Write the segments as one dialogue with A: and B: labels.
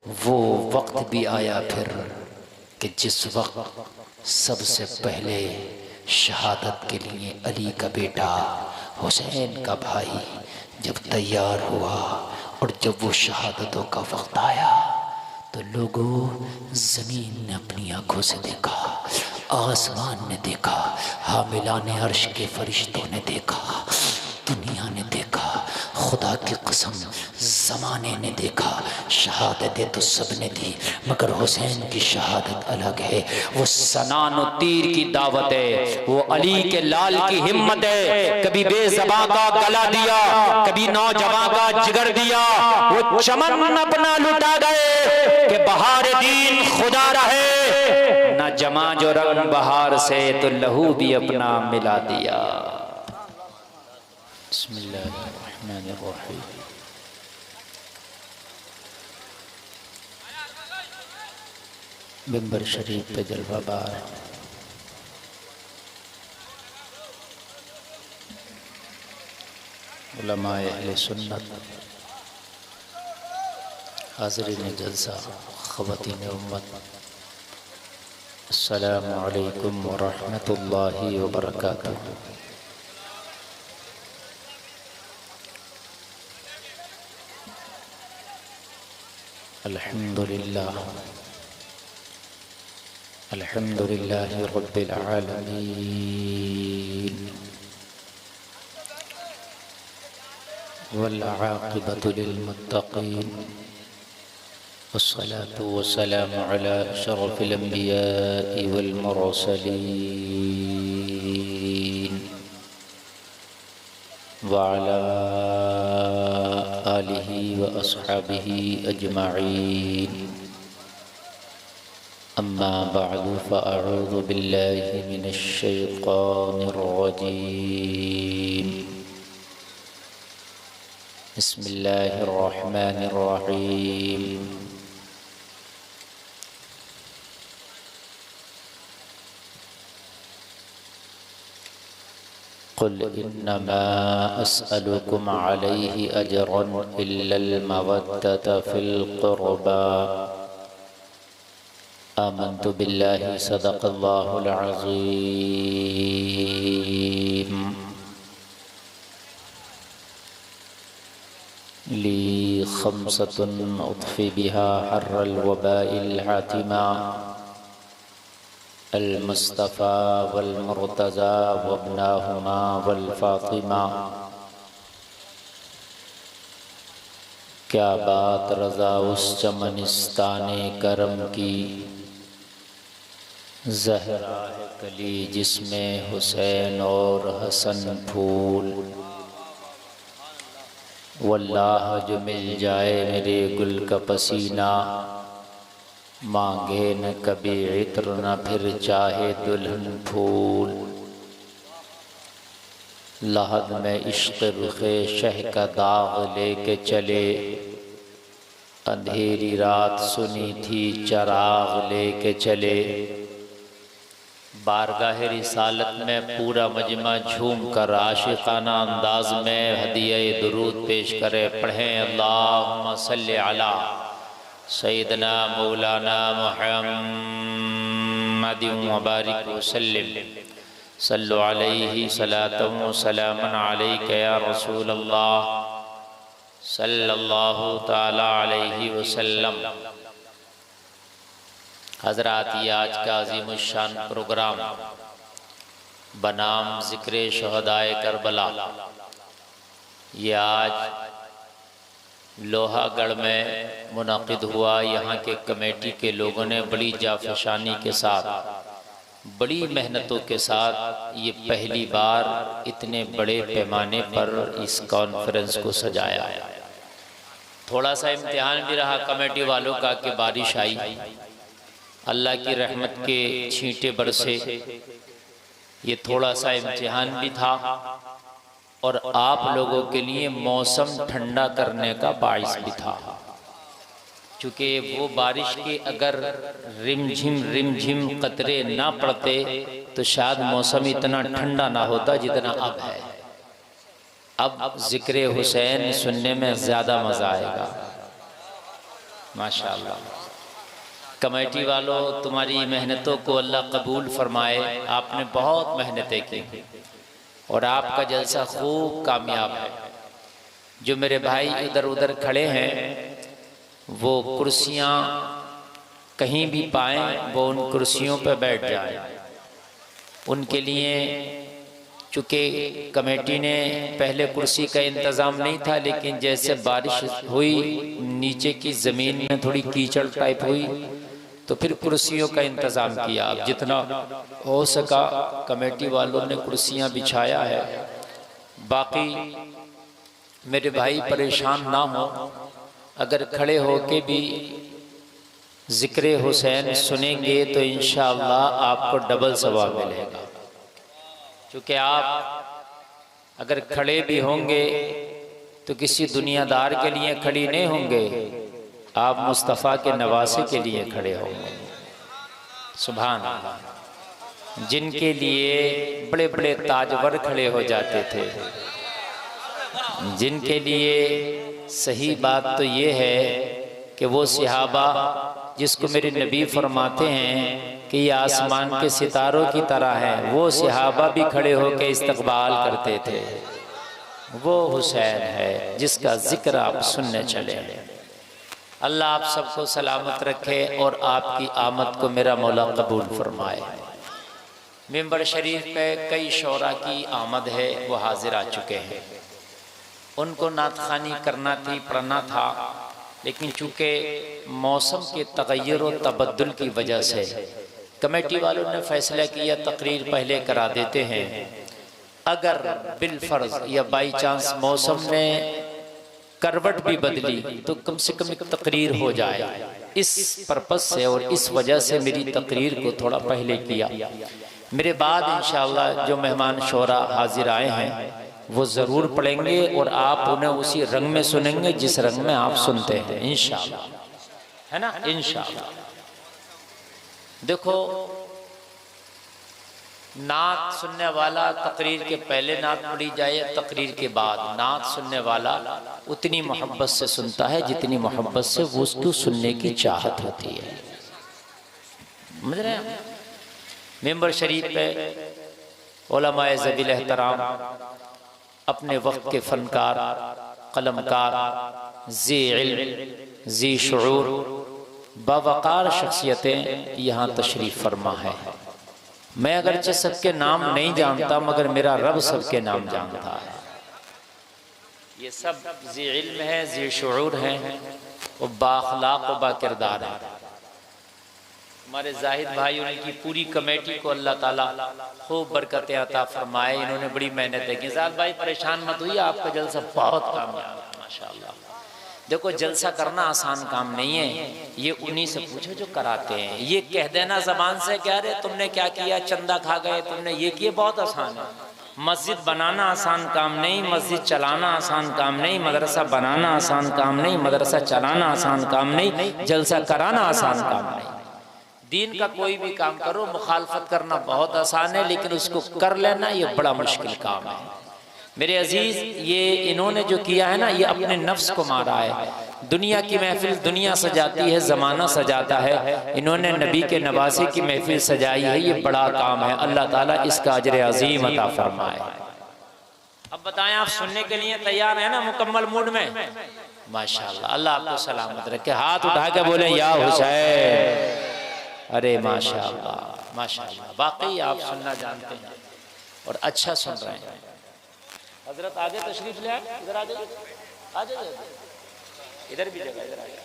A: वो वक्त भी आया फिर कि जिस वक्त सबसे पहले शहादत के लिए अली का बेटा हुसैन का भाई जब तैयार हुआ और जब वो शहादतों का वक्त आया तो लोगों, ज़मीन ने अपनी आँखों से देखा, आसमान ने देखा, हामिलाने अर्श के फरिश्तों ने देखा, दुनिया ने देखा, खुदा की कसम ज़माने ने देखा। शहादतें तो सब ने दी मगर हुसैन की शहादत अलग है। वो सनान और तीर की दावत है, वो अली के लाल की हिम्मत है। कभी बेज़बां का गला दिया, कभी नौजवान का जिगर दिया। वो चमन अपना लुटा गए कि बहार दीन खुदा रहे, न जमा जो रंग बहार से तो लहू भी अपना मिला दिया। बिस्मिल्लाहिर्रहमानिर्रहीम। मिंबर शरीफ पे जलवा बार उलमाए अहले सुन्नत, हाज़रीन जलसा, ख़वातीन उम्मत, अस्सलामु अलैकुम व रहमतुल्लाहि व बरकातुहू। अल्हम्दुलिल्लाह अल्हम्दुलिल्लाहि रब्बिल आलमीन वल आक़िबतु लिल मुत्तक़ीन वस्सलातु वस्सलामु अला अशरफिल अंबियाइ वल मुरसलीन व अला आलिहि व अस्हाबिहि अजमईन। अम्मा बअदु फ़अऊज़ु बिल्लाहि मिनश शैतानिर रजीम। बिस्मिल्लाहिर रहमानिर रहीम। क़ुल इन्नमा अस्अलुकुम अलैहि अजरन इल्लल मवद्दत फ़िल क़ुरबा। आमन्तु बिल्लाहि सदक़ल्लाहुल अज़ीम। ली खम्सतुन उत्फ़ी बिहा हर्रल वबाइल हातिमा अल मुस्तफ़ा वल मुर्तज़ा वब्नाहुमा वल फ़ातिमा। क्या बात रज़ा उस चमनिस्ताने करम की, ज़हरा है कली जिसमें हुसैन और हसन फूल। वल्लाह जो मिल जाए मेरे गुल का पसीना, मांगे न कभी इत्र न फिर चाहे दुल्हन फूल। लहद में इश्क़ रुख़े शह का दाग लेके चले, अंधेरी रात सुनी थी चराग लेके चले। बारगाह रिसालत में पूरा मजमा झूम कर आशिकाना अंदाज में हदिया दुरूद पेश करे। पढ़ें अल्लाहुम्मा सल्लि अला सय्यदना मौलाना मुहम्मदिन व बारिक वसल्लिम। सल्लु अलैहि सलातन व सलामन अलैका या रसूल अल्लाह सल्लल्लाहु ताला अलैहि वसल्लम। हज़रात, ये आज का अज़ीमुश्शान प्रोग्राम बनाम ज़िक्र शहदाए करबला, ये आज लोहागढ़ में मुनक़िद हुआ। यहाँ के कमेटी के लोगों ने बड़ी जाफ़शानी के साथ, बड़ी मेहनतों के साथ ये पहली बार इतने बड़े पैमाने पर इस कॉन्फ्रेंस को सजाया। थोड़ा सा इम्तिहान भी रहा कमेटी वालों का कि बारिश आई, अल्लाह की रहमत के छींटे बरसे, ये थोड़ा सा इम्तिहान भी था और आप लोगों के लिए मौसम ठंडा करने का बाइस भी था। चूँकि वो बारिश के अगर रिमझिम कतरे ना पड़ते तो शायद मौसम इतना ठंडा ना होता जितना अब है। अब जिक्र हुसैन सुनने में ज़्यादा मज़ा आएगा। माशाअल्लाह। कमेटी वालों, तुम्हारी मेहनतों को अल्लाह कबूल फरमाए। आपने बहुत मेहनतें की और आपका जलसा खूब कामयाब है। जो मेरे भाई इधर उधर खड़े हैं वो कुर्सियाँ कहीं भी पाएं वो उन कुर्सियों पर बैठ जाएं। उनके लिए चूँकि कमेटी ने पहले कुर्सी का इंतज़ाम नहीं था, लेकिन जैसे बारिश हुई नीचे की ज़मीन में थोड़ी कीचड़ टाइप हुई तो फिर कुर्सियों का इंतज़ाम किया। अब जितना हो सका कमेटी वालों ने कुर्सियाँ बिछाया है। बाकी मेरे भाई परेशान ना हो, अगर खड़े होके भी ज़िक्र हुसैन सुनेंगे तो इंशाअल्लाह आपको डबल सवाब मिलेगा। क्योंकि आप अगर खड़े भी होंगे तो किसी दुनियादार के लिए खड़ी नहीं होंगे, आप मुस्तफ़ा के नवासे के लिए खड़े होंगे। सुभान अल्लाह। जिनके लिए बड़े बड़े ताजवर खड़े हो जाते थे, जिनके लिए सही बात तो ये है कि वो सहाबा जिसको मेरे नबी फरमाते हैं कि ये आसमान के सितारों की तरह है, वो सहाबा भी खड़े होकर इस्तकबाल करते थे। वो हुसैन है जिसका जिक्र आप सुनने चले। अल्लाह आप सबको सलामत रखे और आपकी आमद को मेरा मौला कबूल फरमाए। मिंबर शरीफ पे कई शोरा की आमद है, वो हाजिर आ चुके हैं। उनको नातखानी करना थी, पढ़ना था, लेकिन चूँकि मौसम के तगय्युर और तबद्दुल की वजह से कमेटी वालों ने फैसला किया तकरीर पहले करा देते हैं। अगर बिलफर्ज या बाई चांस मौसम ने करवट भी बदली तो कम से कम एक तकरीर हो जाए। इस पर्पज से और इस वजह से मेरी तकरीर को थोड़ा पहले किया। मेरे बाद इंशाअल्लाह जो मेहमान शोरा हाजिर आए हैं वो ज़रूर पढ़ेंगे और आप उन्हें उसी रंग में सुनेंगे जिस रंग में आप सुनते हैं इंशाअल्लाह, है ना, इंशाअल्लाह। देखो, नात सुनने वाला तकरीर के पहले नात पढ़ी जाए, तकरीर के बाद नात सुनने वाला उतनी मोहब्बत से सुनता है जितनी मोहब्बत से वो उसको सुनने की चाहत होती है। समझ रहे हैं? मेंबर शरीफ पे उलमाए ज़बील एहतराम, अपने वक्त के फनकार, कलमकार, ज़ी इल्म, ज़ी शुऊर, बावकार शख्सियतें यहाँ तशरीफ़ फरमा है। मैं अगरचे सबके नाम नहीं जानता मगर मेरा रब सबके नाम जानता है। ये सब ज़ी इल्म है, ज़ी शुऊर है और बाखलाक व बाकिरदार है। हमारे जाहिद भाई, उनकी पूरी कमेटी को अल्लाह ताला खूब बरकतें अता फरमाए। इन्होंने बड़ी मेहनत की। जाहिद भाई परेशान मत हुई, आपका जलसा बहुत कामयाब है माशाअल्लाह। देखो, जलसा करना आसान काम नहीं है, ये उन्हीं से पूछो जो कराते हैं। ये कह देना जबान से क्या रे तुमने क्या किया, चंदा खा गए, तुमने ये किया, बहुत आसान है। मस्जिद बनाना आसान काम नहीं, मस्जिद चलाना आसान काम नहीं, मदरसा बनाना आसान काम नहीं, मदरसा चलाना आसान काम नहीं, जलसा कराना आसान काम नहीं। दीन का कोई भी काम करो, मुखालफत करना बहुत आसान है, लेकिन उसको कर लेना ये बड़ा मुश्किल काम है। मेरे अजीज, ये इन्होंने जो किया है ना, ये अपने नफ्स को मारा है। दुनिया की महफिल दुनिया सजाती है, ज़माना सजाता है, इन्होंने नबी के नवासे की महफिल सजाई है। ये बड़ा काम है, अल्लाह ताला इसका अजर अजीम अता फरमाए। अब बताएं, आप सुनने के लिए तैयार है ना, मुकम्मल मूड में? माशाअल्लाह, अल्लाह आपको सलामत रखे। हाथ उठा के बोले या हुसैन। अरे माशाअल्लाह माशाअल्लाह, वाकई आप सुनना जानते हैं और अच्छा सुन रहे हैं। हजरत आगे तशरीफ ले आए, इधर आ जाइए, आ जाइए, इधर भी जगह, इधर आ जाइए।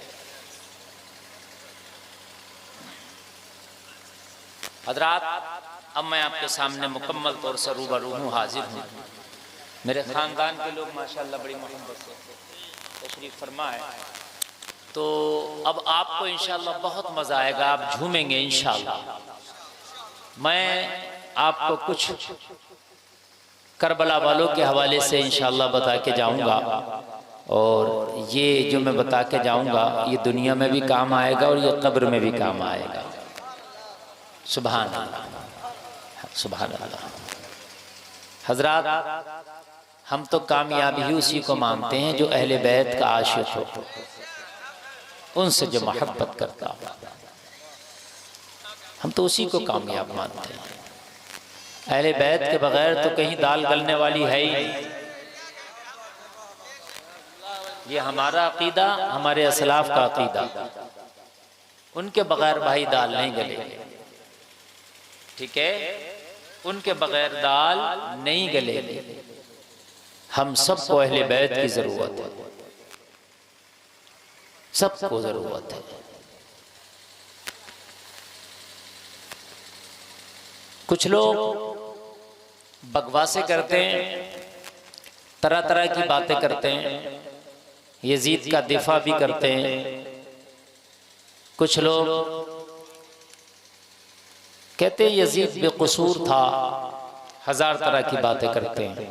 A: हजरात, अब मैं आपके सामने मुकम्मल तौर से रूबरू हूँ, हाजिर हूँ। मेरे खानदान के लोग माशाअल्लाह बड़ी मोहब्बत से तशरीफ फरमा है, तो अब आपको इंशाअल्लाह बहुत मज़ा आएगा, आप झूमेंगे इंशाअल्लाह। मैं आपको कुछ करबला वालों के हवाले से इंशाअल्लाह बता के जाऊंगा, और ये जो मैं बता के जाऊंगा ये दुनिया में भी काम आएगा और ये कब्र में भी काम आएगा। सुभान अल्लाह, सुभान अल्लाह। हजरात, हम तो कामयाबी ही उसी को मानते हैं जो अहले बैत का आशिक हो, उनसे जो मोहब्बत करता हो, हम तो उसी को कामयाब मानते हैं। अहले बैत के बगैर तो कहीं दाल गलने वाली है ही नहीं। ये हमारा अकीदा, हमारे असलाफ का अकीदा। उनके बगैर भाई दाल नहीं गलेगी, ठीक है? उनके बगैर दाल नहीं गलेगी। हम सबको अहले बैत की जरूरत है, सबको जरूरत है। कुछ लोग बकवासें करते हैं, तरह तरह की बातें करते हैं, यजीद का दिफा भी करते हैं। कुछ लोग कहते हैं यजीद बेकसूर था, हजार तरह की बातें करते हैं,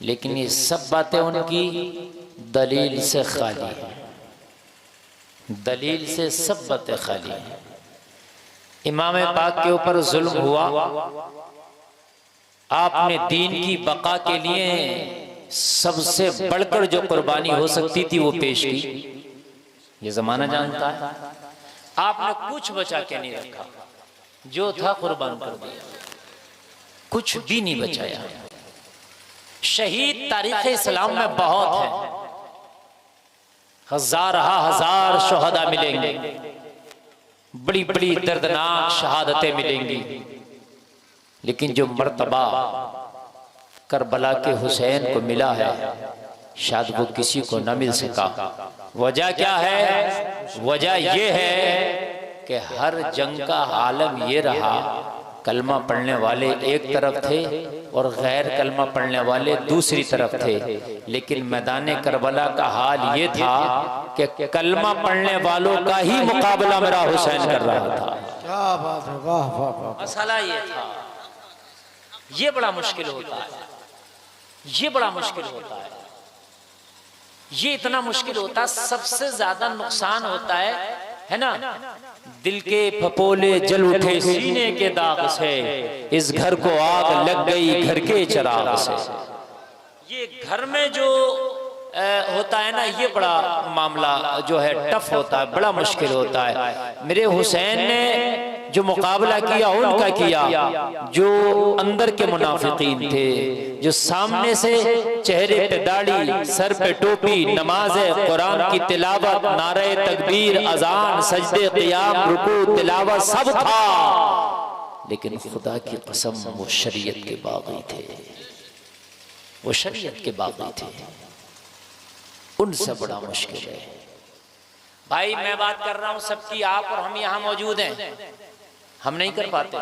A: लेकिन ये सब बातें उनकी दलील से खाली है। दलील से सब बातें खाली हैं। इमाम पाक के ऊपर जुल्म हुआ, आपने दीन की बका के लिए सबसे बढ़कर जो कुर्बानी हो सकती थी वो पेश की। ये जमाना जानता है। आपने कुछ बचा के नहीं रखा, जो था कुर्बान कर दिया, कुछ भी नहीं बचाया। शहीद तारीख इस्लाम में बहुत है, हजार शहादा मिलेंगे, बड़ी बड़ी दर्दनाक शहादतें मिलेंगी, लेकिन जो मर्तबा करबला के हुसैन को मिला है शायद वो किसी को न मिल सका। वजह क्या है? वजह ये है कि हर जंग का आलम ये रहा, कलमा पढ़ने वाले एक तरफ थे और गैर कलमा पढ़ने वाले दूसरी तरफ थे। लेकिन मैदान करबला का हाल ये था कि कलमा पढ़ने वालों का ही मुकाबला मेरा हुसैन कर रहा था।
B: क्या बात है, वाह वाह वाह।
A: मसला ये था। ये बड़ा मुश्किल होता है, ये बड़ा मुश्किल होता है, ये इतना मुश्किल होता है। सबसे ज्यादा नुकसान होता है ना? दिल के फपोले जल उठे सीने के दाग से, इस घर को आग लग गई घर के चिराग से। ये घर में जो होता है ना, ये बड़ा मामला जो है टफ होता है, बड़ा मुश्किल होता है। मेरे हुसैन ने जो मुकाबला किया उनका किया, जो अंदर के मुनाफिकीन थे, जो सामने से चेहरे पे दाढ़ी, सर पे टोपी, नमाज कुरान की तिलावत, नारे तकबीर, अजान, सजदे, क़ियाम, रुकू, तिलावत सब था, लेकिन खुदा की कसम वो शरीयत के बागी थे, वो शरीयत के बागी थे। उनसे बड़ा मुश्किल है भाई। मैं बात कर रहा हूं सबकी, आप और हम यहाँ मौजूद हैं, हम नहीं कर पाते।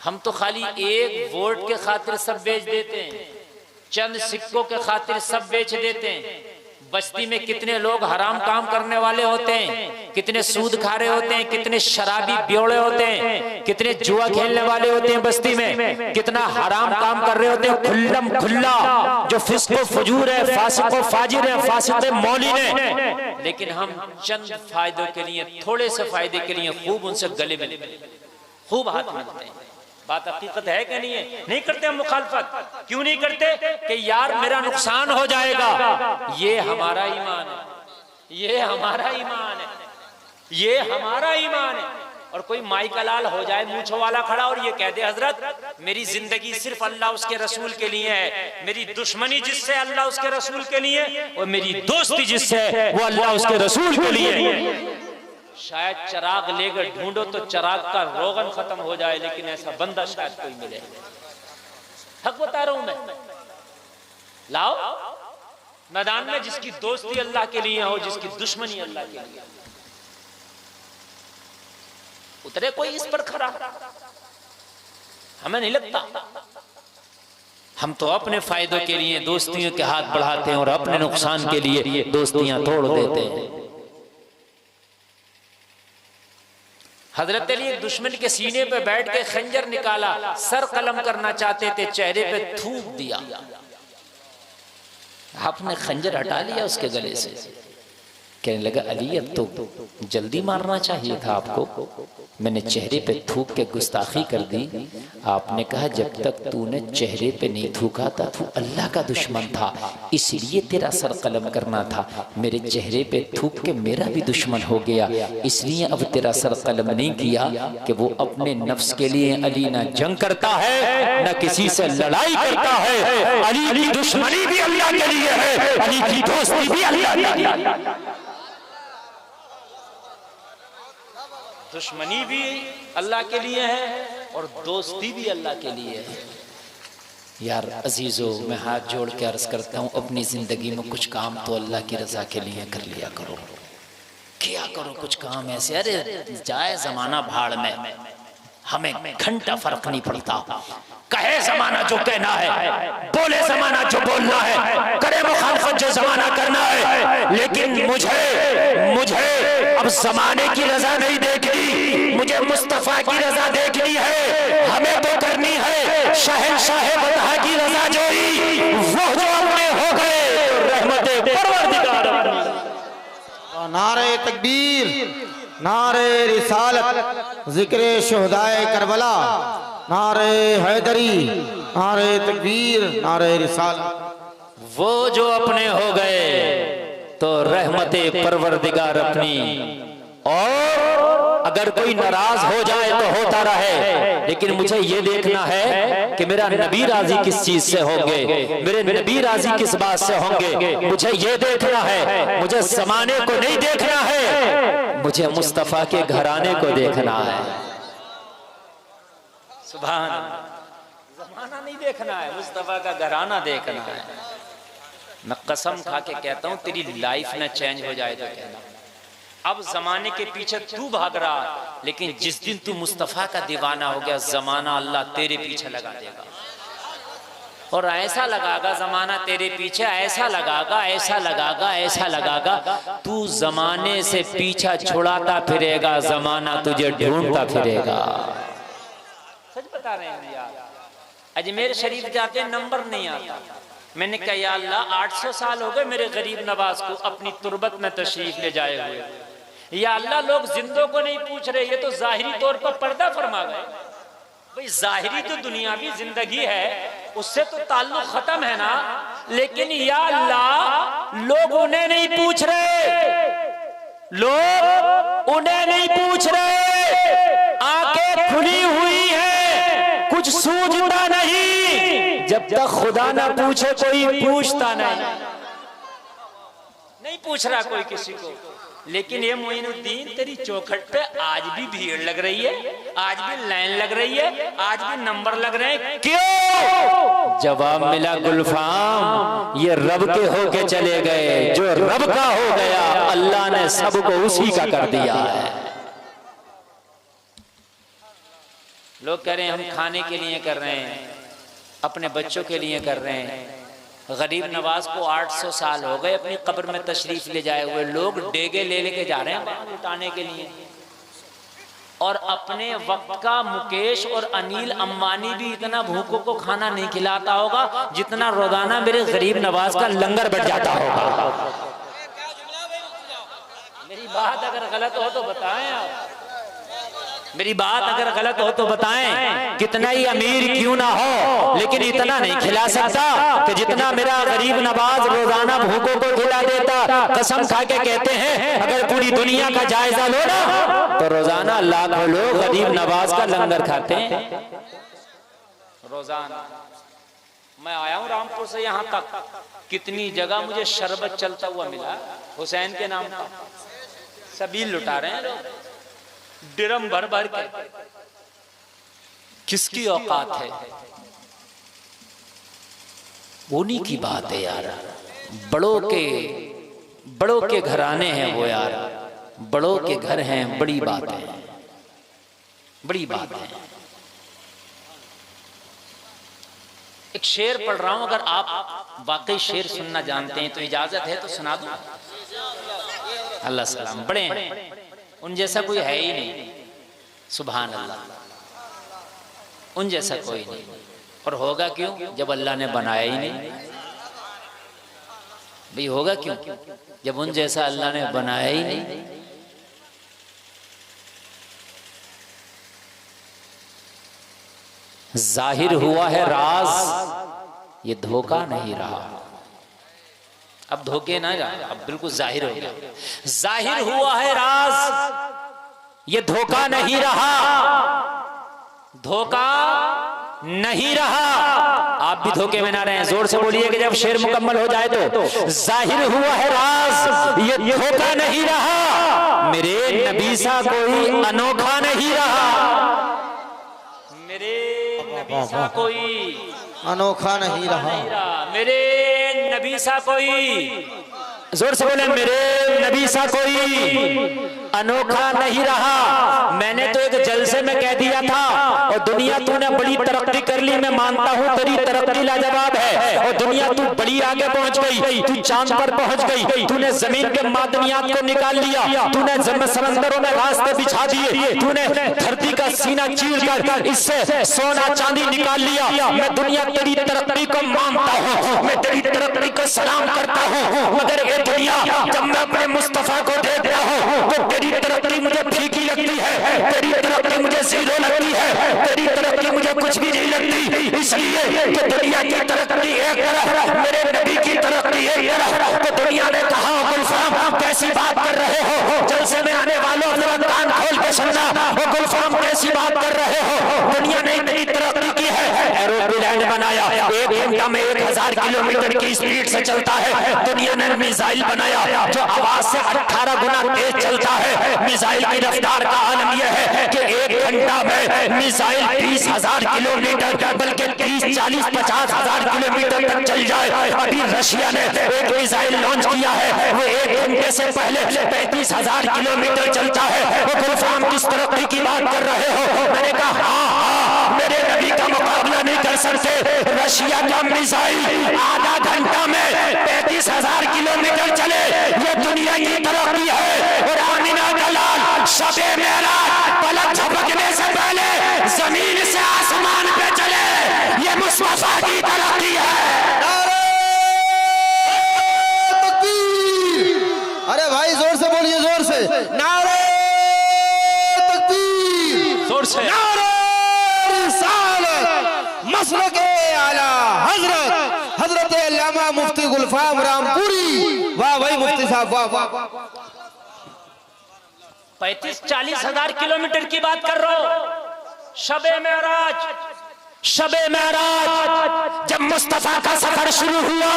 A: हम तो खाली एक वोट के खातिर सब बेच देते हैं, चंद सिक्कों के खातिर सब बेच देते हैं। बस्ती में कितने लोग हराम काम करने वाले होते हैं, कितने सूद खा रहे होते हैं, कितने शराबी ब्योड़े होते हैं, कितने जुआ खेलने वाले होते हैं बस्ती में, कितना हराम काम कर रहे होते हैं खुल्लम खुल्ला, जो फिस्को फजूर है, फासिको फाजिर है, फासिक मौलिन है। लेकिन हम चंद फायदों के लिए, थोड़े से फायदे के लिए खूब उनसे गले मिले, खूब हाथ मिलते हैं। बात हकीकत है कि नहीं है? नहीं करते हम मुखालफत। क्यों नहीं करते? कि यार मेरा नुकसान हो जाएगा। ये हमारा ईमान है, ये हमारा ईमान है, ये हमारा ईमान है। और कोई माई का लाल हो जाए मूंछों वाला खड़ा और ये कह दे हजरत मेरी जिंदगी सिर्फ अल्लाह उसके रसूल के लिए है, मेरी दुश्मनी जिससे अल्लाह उसके रसूल के लिए, और मेरी दोस्ती जिससे वो अल्लाह उसके रसूल के लिए। शायद चिराग लेकर ढूंढो तो चिराग का रोगन खत्म हो जाए, लेकिन ऐसा बंदा शायद कोई मिले। हक बता रहा हूं मैं। लाओ मैदान में जिसकी दोस्ती अल्लाह के लिए हो, जिसकी दुश्मनी अल्लाह के लिए, उतरे कोई इस पर खड़ा? हमें नहीं लगता। हम तो अपने फायदों के लिए दोस्तियों के हाथ बढ़ाते हैं और अपने नुकसान के लिए दोस्तियां तोड़ देते हैं। हजरत अली एक दुश्मन के सीने पे बैठ के खंजर निकाला, सर कलम करना चाहते थे, चेहरे पे थूक दिया, आपने खंजर हटा लिया उसके गले से। कहने लगा अली अब तो जल्दी मारना चाहिए था आपको, मैंने चेहरे पे थूक के गुस्ताखी कर दी। आपने कहा जब तक तूने चेहरे पे नहीं थूका था तू अल्लाह का दुश्मन था, इसलिए तेरा सर कलम करना था। मेरे चेहरे पे थूक के मेरा भी दुश्मन हो गया, इसलिए अब तेरा सर कलम नहीं किया कि वो अपने नफ्स के लिए अली ना जंग करता है न किसी से लड़ाई करता है। अली की दुश्मनी भी अल्लाह के लिए है, अली की दोस्ती भी अल्लाह के लिए।
C: दुश्मनी भी अल्लाह के लिए है और दोस्ती भी अल्लाह के लिए है।
A: यार अजीजों, मैं हाथ जोड़ के अर्ज करता हूँ, अपनी जिंदगी में कुछ काम तो अल्लाह की रजा के लिए कर लिया करो, किया करो कुछ काम ऐसे। अरे जाए जमाना भाड़ में, हमें घंटा फर्क नहीं पड़ता। कहे जमाना जो कहना है, बोले जमाना जो बोलना है, करे मुखालफत जो जमाना करना है, लेकिन मुझे अब जमाने की रजा नहीं देखनी, मुझे मुस्तफा की रजा देखनी है। हमें तो करनी है शहंशाह बतहा की रजा जोई, वो जो अपने हो गए रहमते परवरदिगार।
B: नारे तकबीर, नारे रिसालत, जिक्र शुहदाए करबला, नारे हैदरी, नारे तकबीर, नारे रिसालत।
A: वो जो अपने हो गए तो रहमते परवरदिगार अपनी। और अगर कोई नाराज हो जाए तो होता रहे, लेकिन मुझे ये देखना है कि मेरा नबी राजी किस चीज से होंगे, मेरे नबी राजी किस बात से होंगे। मुझे ये देखना है, मुझे जमाने को नहीं देखना है, मुझे मुस्तफा के घराने को देखना है।
C: सुभान अल्लाह। जमाना नहीं देखना है, मुस्तफा का घराना देखना है। मैं कसम खा के कहता हूं, तेरी लाइफ ना चेंज हो जाए तो कहना। अब जमाने के पीछे तू भाग रहा, लेकिन जिस दिन तू मुस्तफा का दीवाना हो गया, जमाना अल्लाह तेरे पीछे लगा देगा। और ऐसा लगागा जमाना तेरे पीछे, ऐसा लगागा, ऐसा लगागा, ऐसा लगागा, तू जमाने से पीछा छुड़ाता फिरेगा, जमाना तुझे ढूंढता फिरेगा। सच बता रहे हैं यार। अजमेर शरीफ जाते नंबर नहीं आता। मैंने कहा या अल्लाह 800 साल हो गए मेरे गरीब नवाज को अपनी तुरबत में तशरीफ ले जाए हुए। या अल्लाह लोग जिंदों को नहीं पूछ रहे, ये तो जाहिरी तौर पर पर्दा फरमा गए। भाई जाहिरी तो दुनियावी जिंदगी है, उससे तो ताल्लुक खत्म है ना। लेकिन या अल्लाह लोग उन्हें नहीं पूछ रहे, लोग उन्हें नहीं पूछ रहे। आंखें खुली हुई है, कुछ सूझता नहीं। जब तक खुदा ना पूछे कोई पूछता नहीं पूछ रहा कोई किसी को। लेकिन ये मोइनुद्दीन तेरी चौखट पे आज भी भीड़ लग रही है, आज भी लाइन लग रही है, आज भी नंबर लग रहे हैं। क्यों?
A: जवाब मिला गुलफाम, ये रब के होके चले गए। जो रब का हो गया अल्लाह ने सबको उसी का कर दिया है।
C: लोग कह रहे हैं हम खाने के लिए कर रहे हैं, अपने बच्चों के लिए कर रहे हैं। गरीब नवाज को 800 साल हो गए अपनी कब्र में तशरीफ ले जाए हुए। लोग डेगे ले लेके जा रहे हैं उठाने के लिए। और अपने वक्त का मुकेश और अनिल अंबानी भी इतना भूखों को खाना नहीं खिलाता होगा जितना रोजाना मेरे गरीब नवाज का लंगर बैठ जाता होगा। मेरी बात अगर गलत हो तो बताएं आप, मेरी बात अगर गलत हो तो बताएं। कितना ही अमीर क्यों ना हो, लेकिन इतना नहीं खिला सकता कि जितना मेरा गरीब नवाज रोजाना भूखों को खिला देता। कसम खा के कहते हैं अगर पूरी दुनिया का जायजा लो ना तो रोजाना लाखों लोग गरीब नवाज का लंगर खाते हैं रोजाना। मैं आया हूँ रामपुर से यहाँ तक, कितनी जगह मुझे शरबत चलता हुआ मिला हुसैन के नाम का। सभी लुटा रहे हैं लोग ड्रम भर भर के। किसकी औकात है?
A: उन्हीं की बात है यार। बड़ों के घराने हैं वो यार, बड़ों के घर हैं, बड़ी बात है, बड़ी बात है।
C: एक शेर पढ़ रहा हूं, अगर आप वाकई शेर सुनना जानते हैं तो इजाजत है तो सुना दूं। अल्लाह सलाम, बड़े हैं, उन जैसा कोई है ही नहीं। सुभान अल्लाह, उन जैसा कोई नहीं। और होगा क्यों जब अल्लाह ने बनाया ही नहीं? भाई होगा क्यों जब उन जैसा अल्लाह ने बनाया ही नहीं? जाहिर हुआ है राज, ये धोखा नहीं रहा। अब धोखे ना जा, अब बिल्कुल जाहिर हो गया। जाहिर हुआ है राज, ये धोखा नहीं रहा, धोखा नहीं रहा। आप भी धोखे में ना रहें, जोर से बोलिए कि जब शेर मुकम्मल हो जाए तो जाहिर हुआ है राज, ये धोखा नहीं रहा, मेरे नबी सा कोई अनोखा नहीं रहा, मेरे नबी सा कोई
B: अनोखा नहीं रहा,
C: मेरे नबी सा कोई, जोर से बोले, मेरे नबी सा कोई अनोखा नहीं रहा। मैंने तो एक जलसे में कह दिया था, और दुनिया तूने बड़ी तरक्की कर ली, मैं मानता हूँ तेरी तरक्की लाजवाब है, और दुनिया तू बड़ी आगे पहुंच गई, तू चांद पर पहुंच गई, तूने जमीन के मादनियात को निकाल लिया, तूने समंदरों में रास्ते बिछा दिए, तूने धरती का सीना चीर कर इससे सोना चांदी निकाल लिया। मैं दुनिया तेरी तरक्की को मानता हूँ, मैं तेरी तरक्की को सलाम करता हूँ, मगर ये दुनिया जब मैं अपने मुस्तफा को देखता हूँ तो तेरी तरक्की मुझे फीकी लगती है, तेरी तरक्की मुझे जीरो लगती है, तेरी तरक्की मुझे कुछ भी नहीं लगती। इसलिए कि दुनिया की तरक्की एक तरफ, मेरे नबी की तरक्की एक तरफ। तो दुनिया ने कहा, गुलफाम कैसी बात कर रहे हो, जलसे में आने वालों जरा कान खोल के सुनना, वो गुलफाम कैसी बात कर रहे हो, दुनिया ने इतनी तरक्की की है, एरोप्लेन बनाया, 1 घंटा में 1000 किलोमीटर की स्पीड से चलता है। दुनिया ने मिसाइल बनाया जो आवाज से 18 गुना तेज चलता है। मिसाइल की रफ्तार का आलम यह है कि 1 घंटा में मिसाइल 30,000 किलोमीटर, बल्कि 30, 40, 50,000 किलोमीटर तक चल जाए। अभी रशिया ने एक मिसाइल लॉन्च किया है, वो 1 घंटे से पहले 35,000 किलोमीटर चलता है। वो गुलफाम किस तरक्की की बात कर रहे हो? मैंने कहा हाँ, मेरे नबी का मुकाबला नहीं कर सकते। रशिया का मिसाइल आधा घंटा में 35,000 किलोमीटर चले, ये दुनिया की तरक्की है। और आमिना का लाल शबे मेराज पलक झपकने से पहले जमीन से आसमान पे चले, ये मुस्तफा की तरक्की है।
B: अरे भाई जोर से बोलिए, जोर से नारे तकबीर,
C: जोर से
B: नारे रिसालत, मसलके आला हजरत अल्लामा मुफ्ती गुलफाम रामपुरी। वाह भाई मुफ्ती साहब, वाह वाह।
C: 35-40 हजार किलोमीटर की बात कर रहा हो। शबे मेराज, शबे मेराज जब मुस्तफा का सफर शुरू हुआ,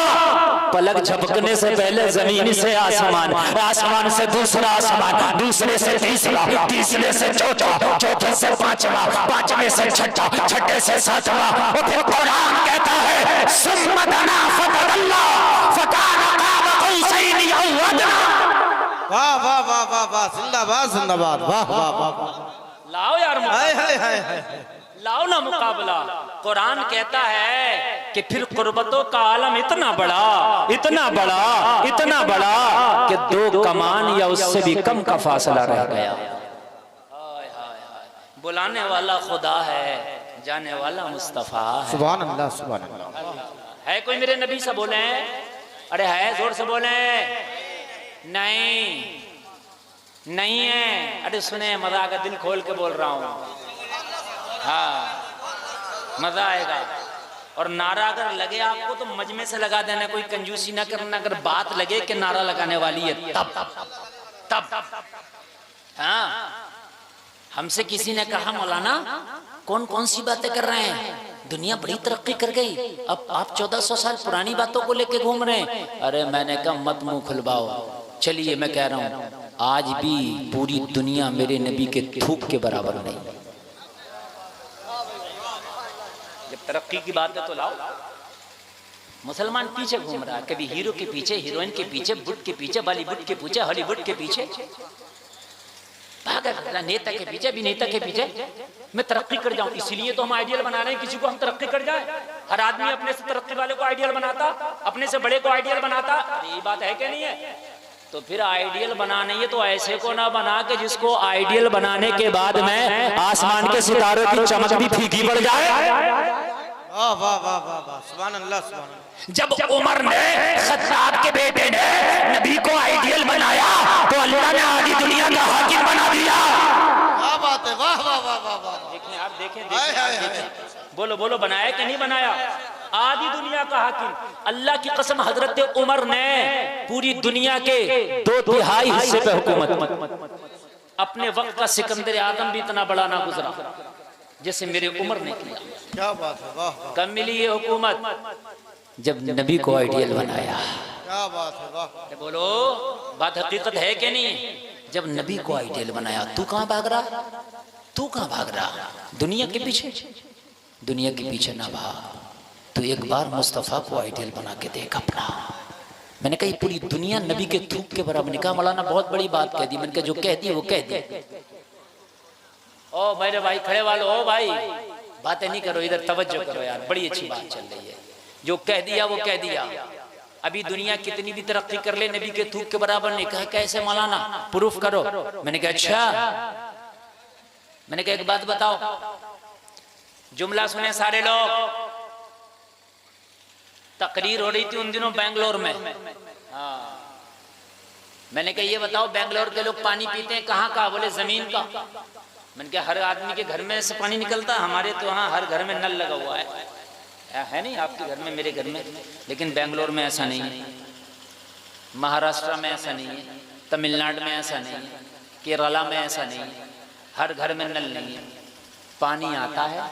C: पलक झपकने से पहले जमीन से आसमान, आसमान से दूसरा आसमान, दूसरे से तीसरा, तीसरे से चौथा, चौथे से पांचवा, पांचवे से छठा, छठे से सातवां। और फिर कुरान कहता है सुम्मा दना फतदल्ला फकाना काब कौसैन औ अदना।
B: वाह वाह वाह वाह वाह, जिंदाबाद जिंदाबाद, वाह वाह वाह।
C: लाओ यार,
B: हाय हाय हाय,
C: लाओ ना मुकाबला। कुरान कहता है कि फिर कुर्बतों का आलम इतना बड़ा, इतना बड़ा, इतना बड़ा कि 2 कमान या उससे भी कम का फासला रह गया। बुलाने वाला खुदा है, जाने वाला मुस्तफा है।
B: सुभान अल्लाह, सुभान अल्लाह।
C: है कोई मेरे नबी से बोले? अरे है, जोर से बोले। नहीं, नहीं है। अरे सुने, मजा आएगा, दिल खोल के बोल रहा हूँ। हाँ, मजा आएगा। और नारा अगर लगे आपको तो मजमे से लगा देना, कोई कंजूसी ना करना। अगर बात लगे कि नारा लगाने वाली है तब हाँ। हमसे किसी ने कहा, मौलाना कौन कौन सी बातें कर रहे हैं, दुनिया बड़ी तरक्की कर गई, अब आप 1400 साल पुरानी बातों को लेके घूम रहे हैं। अरे मैंने कहा मत मुंह खुलवाओ। चलिए मैं कह रहा हूँ, आज भी पूरी दुनिया मेरे नबी के थूक के बराबर नहीं। जब तरक्की की बात है तो लाओ। मुसलमान पीछे घूम रहा है, कभी हीरो के पीछे, हीरोइन के पीछे, बुट के पीछे, बॉलीवुड के पीछे, हॉलीवुड के पीछे, नेता के पीछे, भी नेता के पीछे। मैं तरक्की कर जाऊं, इसीलिए तो हम आइडियल बना रहे हैं किसी को, हम तरक्की कर जाए। हर आदमी अपने से तरक्की वाले को आइडियल बनाता, अपने से बड़े को आइडियल बनाता। ये बात है कि नहीं है? तो फिर आइडियल बनाना है तो ऐसे को ना बना के जिसको आइडियल बनाने के बाद में आसमान के सितारों की चमक भी फीकी पड़ जाए।
B: वाह वाह वाह वाह वाह, सुभान अल्लाह, सुभान अल्लाह।
C: जब उमर ने, खत्ताब के बेटे ने नबी को आइडियल बनाया तो अल्लाह ने आधी दुनिया का हाकिम बना दिया।
B: क्या बात है, वाह वाह वाह वाह वाह।
C: देखें आप, देखें बोलो बोलो, बनाया कि नहीं बनाया? आधी दुनिया का हाकिम। अल्लाह की कसम, हजरत उमर ने पूरी दुनिया के 2/3 हिस्से पे हुकूमत। अपने वक्त का सिकंदर आदम भी इतना बड़ा ना गुजरा जैसे मेरे उमर ने किया।
B: क्या बात है, वाह वाह।
C: कब मिली ये हुकूमत?
A: जब नबी को आइडियल बनाया।
B: क्या बात है, वाह।
C: बोलो, बात हकीकत है कि नहीं?
A: जब नबी को आइडियल बनाया, तू कहाँ भाग रहा? तू कहाँ भाग रहा? दुनिया के पीछे? दुनिया के पीछे ना भाग, तू एक बार मुस्तफ़ा को आइडियल बना के देख अपना। मैंने कहा पूरी दुनिया नबी के थूक के बराबर। निकाह मौलाना बहुत बड़ी बात कह दी। मैंने कहा जो कह दी वो कह दी। ओ मेरे भाई खड़े वालों, ओ भाई बातें नहीं करो, इधर तवज्जो करो यार, बड़ी अच्छी बात चल रही है। जो कह दिया वो कह दिया। अभी दुनिया कितनी भी तरक्की कर ले, नबी के थूक के बराबर नहीं। कहा कैसे मौलाना, प्रूफ करो। मैंने कहा अच्छा। मैंने कहा एक बात बताओ, जुमला सुने सारे लोग। तकरीर हो रही थी उन दिनों बेंगलोर में। हाँ, मैंने कहा ये बताओ बेंगलोर के लोग पानी पीते हैं कहाँ का? बोले जमीन का। मैंने कहा हर आदमी के घर में से पानी निकलता है? हमारे तो यहाँ हर घर में नल लगा हुआ है नहीं? आपके घर में, मेरे घर में। लेकिन बेंगलोर में ऐसा नहीं है, महाराष्ट्र में ऐसा नहीं है, तमिलनाडु में ऐसा नहीं है, केरला में ऐसा नहीं है। हर घर में नल नहीं है। पानी आता है,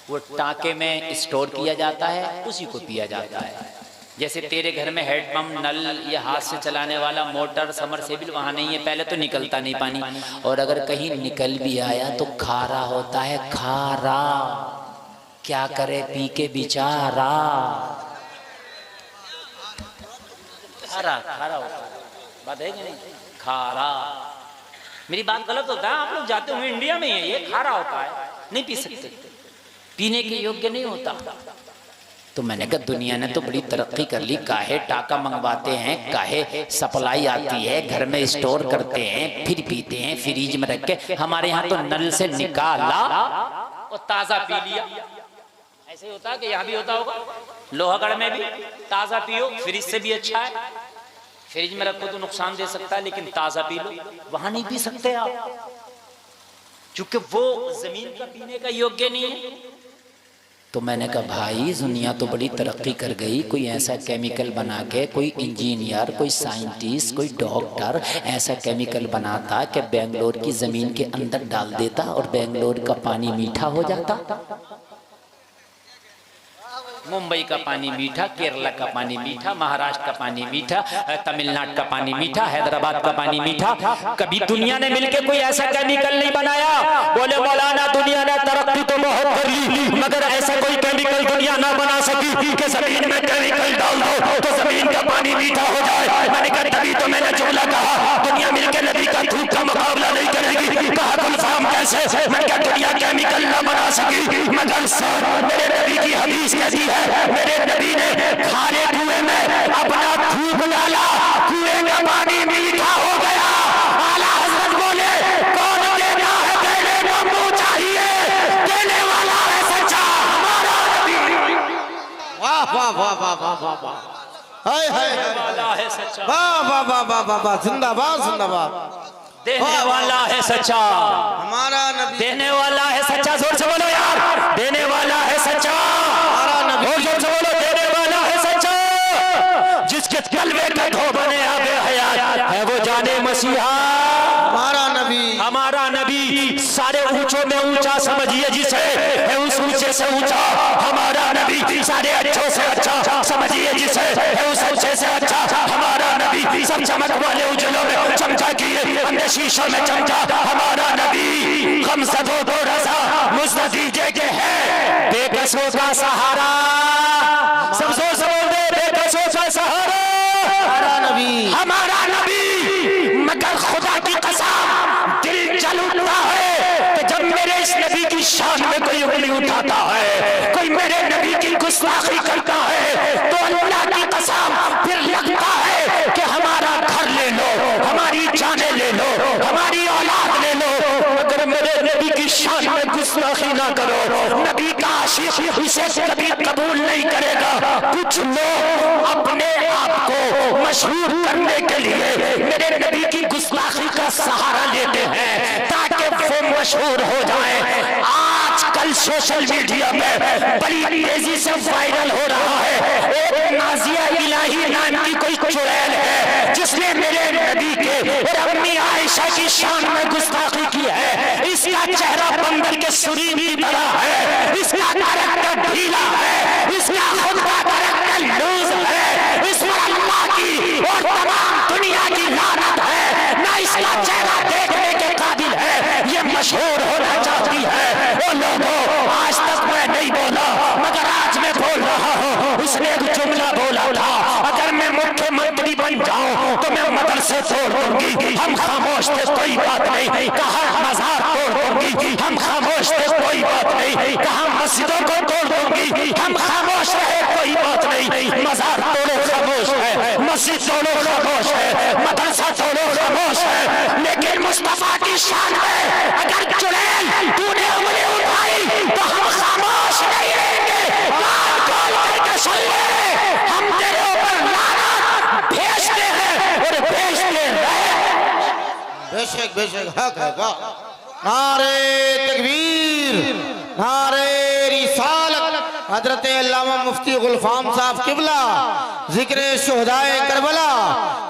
A: वो टाँके में स्टोर किया जाता है, उसी को पिया जाता है। जैसे तेरे घर में हेडपम्प, नल या हाथ से चलाने वाला मोटर, समरसेबिल वहाँ नहीं है, पहले तो निकलता नहीं पानी। और अगर कहीं निकल भी आया तो खारा होता है, खारा। क्या करे पी के बेचारा, खारा खारा होता है। बात है कि नहीं? खारा। मेरी बात गलत होता है? आप लोग जाते होंगे इंडिया में, ये खारा होता है, नहीं पी सकते, पीने के योग्य नहीं होता। तो मैंने कहा दुनिया ने तो बड़ी तरक्की कर ली, काहे टाका मंगवाते हैं, काहे सप्लाई आती है, घर में स्टोर करते हैं, फिर पीते हैं फ्रिज में रख के। हमारे यहाँ तो नल से निकाला
C: और ताजा पी लिया। ऐसे होता है कि यहाँ भी होता होगा, लोहागढ़ में भी ताजा पियो, फ्रिज से भी अच्छा है। फ्रिज में रखो तो नुकसान दे सकता है, लेकिन ताजा पी लो। वहां नहीं पी सकते आप, क्योंकि वो जमीन का पीने का योग्य नहीं है।
A: तो मैंने कहा भाई दुनिया तो बड़ी तरक्की कर गई, कोई ऐसा केमिकल बना के, कोई इंजीनियर, कोई साइंटिस्ट, कोई डॉक्टर ऐसा केमिकल बनाता कि बेंगलोर की जमीन के अंदर डाल देता और बेंगलोर का पानी मीठा हो जाता।
C: मुंबई का पानी मीठा, केरला का पानी मीठा, महाराष्ट्र का पानी मीठा, तमिलनाडु का पानी मीठा, हैदराबाद का पानी मीठा। कभी दुनिया ने मिलकर कोई ऐसा केमिकल नहीं बनाया। बोले मौलाना दुनिया ने तरक्की तो बहुत कर ली, मगर ऐसा कोई केमिकल दुनिया ना बना सकी कि जमीन में केमिकल डाल दो तो जमीन का पानी मीठा हो जाए। मैंने कहा तभी तो मैंने जुमला कहा, दुनिया मिलकर नबी का थूक का मुकाबला नहीं करेगी। कहा गुलफाम कैसे? मैंने कहा दुनिया केमिकल ना बना सकी, मगर मेरे नबी की हदीस कहती है, मेरे नबी ने खारे कुएं में अपना थूक डाला, कुएं का पानी मीठा हो गया। आला हजरत बोले कौन देना है, देने को मुंह चाहिए, देने वाला है सच्चा हमारा नबी।
B: वाह वाह वाह वाह वाह वाह वाह, हाय हाय
C: वाला है सच्चा,
B: वाह वाह वाह वाह वाह वाह, जिंदाबाद जिंदाबाद।
C: देने वाला है सच्चा
B: हमारा नबी,
C: देने वाला है सच्चा। जोर से बोलो यार, देने वाला है सच्चा। और जोर से बोलो, देने वाला है सच्चा। जिसके कलबे में धोबने आबे हयात है वो जाने मसीहा
B: हमारा नबी,
C: हमारा नबी। सारे ऊंचों में ऊंचा समझिए जिसे, है उस ऊंचे से ऊंचा हमारा नबी। सारे अच्छों से अच्छा समझिए जिसे, है उस अच्छे से अच्छा हमारा नबी। सब चमक वाले उजलों में चमचा किए, अंधे शीशों में चमचा हमारा नबी। हम सदों दो रजा मुस्तदीजे के है, बेकसों का सहारा। सब जोर से बोल दे, बेकसों का सहारा
B: हमारा नबी,
C: हमारा नबी। मगर खुदा की कसम दिल जल उठता है कि जब मेरे इस नबी की शान में कोई उंगली उठाता है, कोई मेरे नबी की गुस्ताखी करता है, तो अल्लाह की कसम फिर लगता है कि हमारा घर ले लो, हमारी जाने ले लो, हमारी औलाद ले लो, मगर मेरे नबी की शान में गुस्ताखी ना करो। नबी का आशिक इसे कभी कबूल नहीं करेगा। कुछ लोग अपने आप को मशहूर करने के लिए मेरे नबी की गुस्ताखी का सहारा लेते हैं ताकि वो मशहूर हो जाए। आज
A: आजकल सोशल मीडिया में बड़ी तेजी से वायरल हो रहा है, एक नाजिया इलाही नाम की कोई चुड़ैल है जिसने मेरे नबी के और अम्मी आयशा की शान में गुस्ताखी की है। इसका चेहरा बंदर के सुरीन की तरह है, इसका कैरेक्टर ढीला है, इसका खुद का कैरेक्टर लूज है, इस पर अल्लाह की और तमाम दुनिया की लानत है, ना इसका चेहरा देखने के काबिल है। ये मशहूर होना चाहती है। ओ लोगों, आज तक मैं नहीं बोला मगर आज मैं बोल रहा हूँ। उसने एक जुमला बोला था, अगर मैं मुख्यमंत्री बन जाऊं तो मैं मदरसे तोड़ दूंगी। हम खामोश थे, कोई बात नहीं। कहा मजार तोड़ दूंगी, हम खामोश थे, कोई बात नहीं। कहा मस्जिदों को तोड़ दूंगी, हम खामोश रहे, कोई बात नहीं। मजार तोड़ो खामोश है, मस्जिद तोड़ो खामोश है, मदरसा तोड़ो खामोश है, लेकिन मुस्तफा की शान में अगर चुड़ैल तूने उंगली उठाई तो हम खामोश नहीं रहेंगे। कान खोल करके सुन ले, हम तेरे ऊपर लानत भेजते हैं और भेजते रहे।
B: बेशक बेशक हक है। नारे तकबीर, नारे रिसालत। हजरत अल्लामा मुफ्ती गुलफाम साहब किबला जिक्र शुहदाए करबला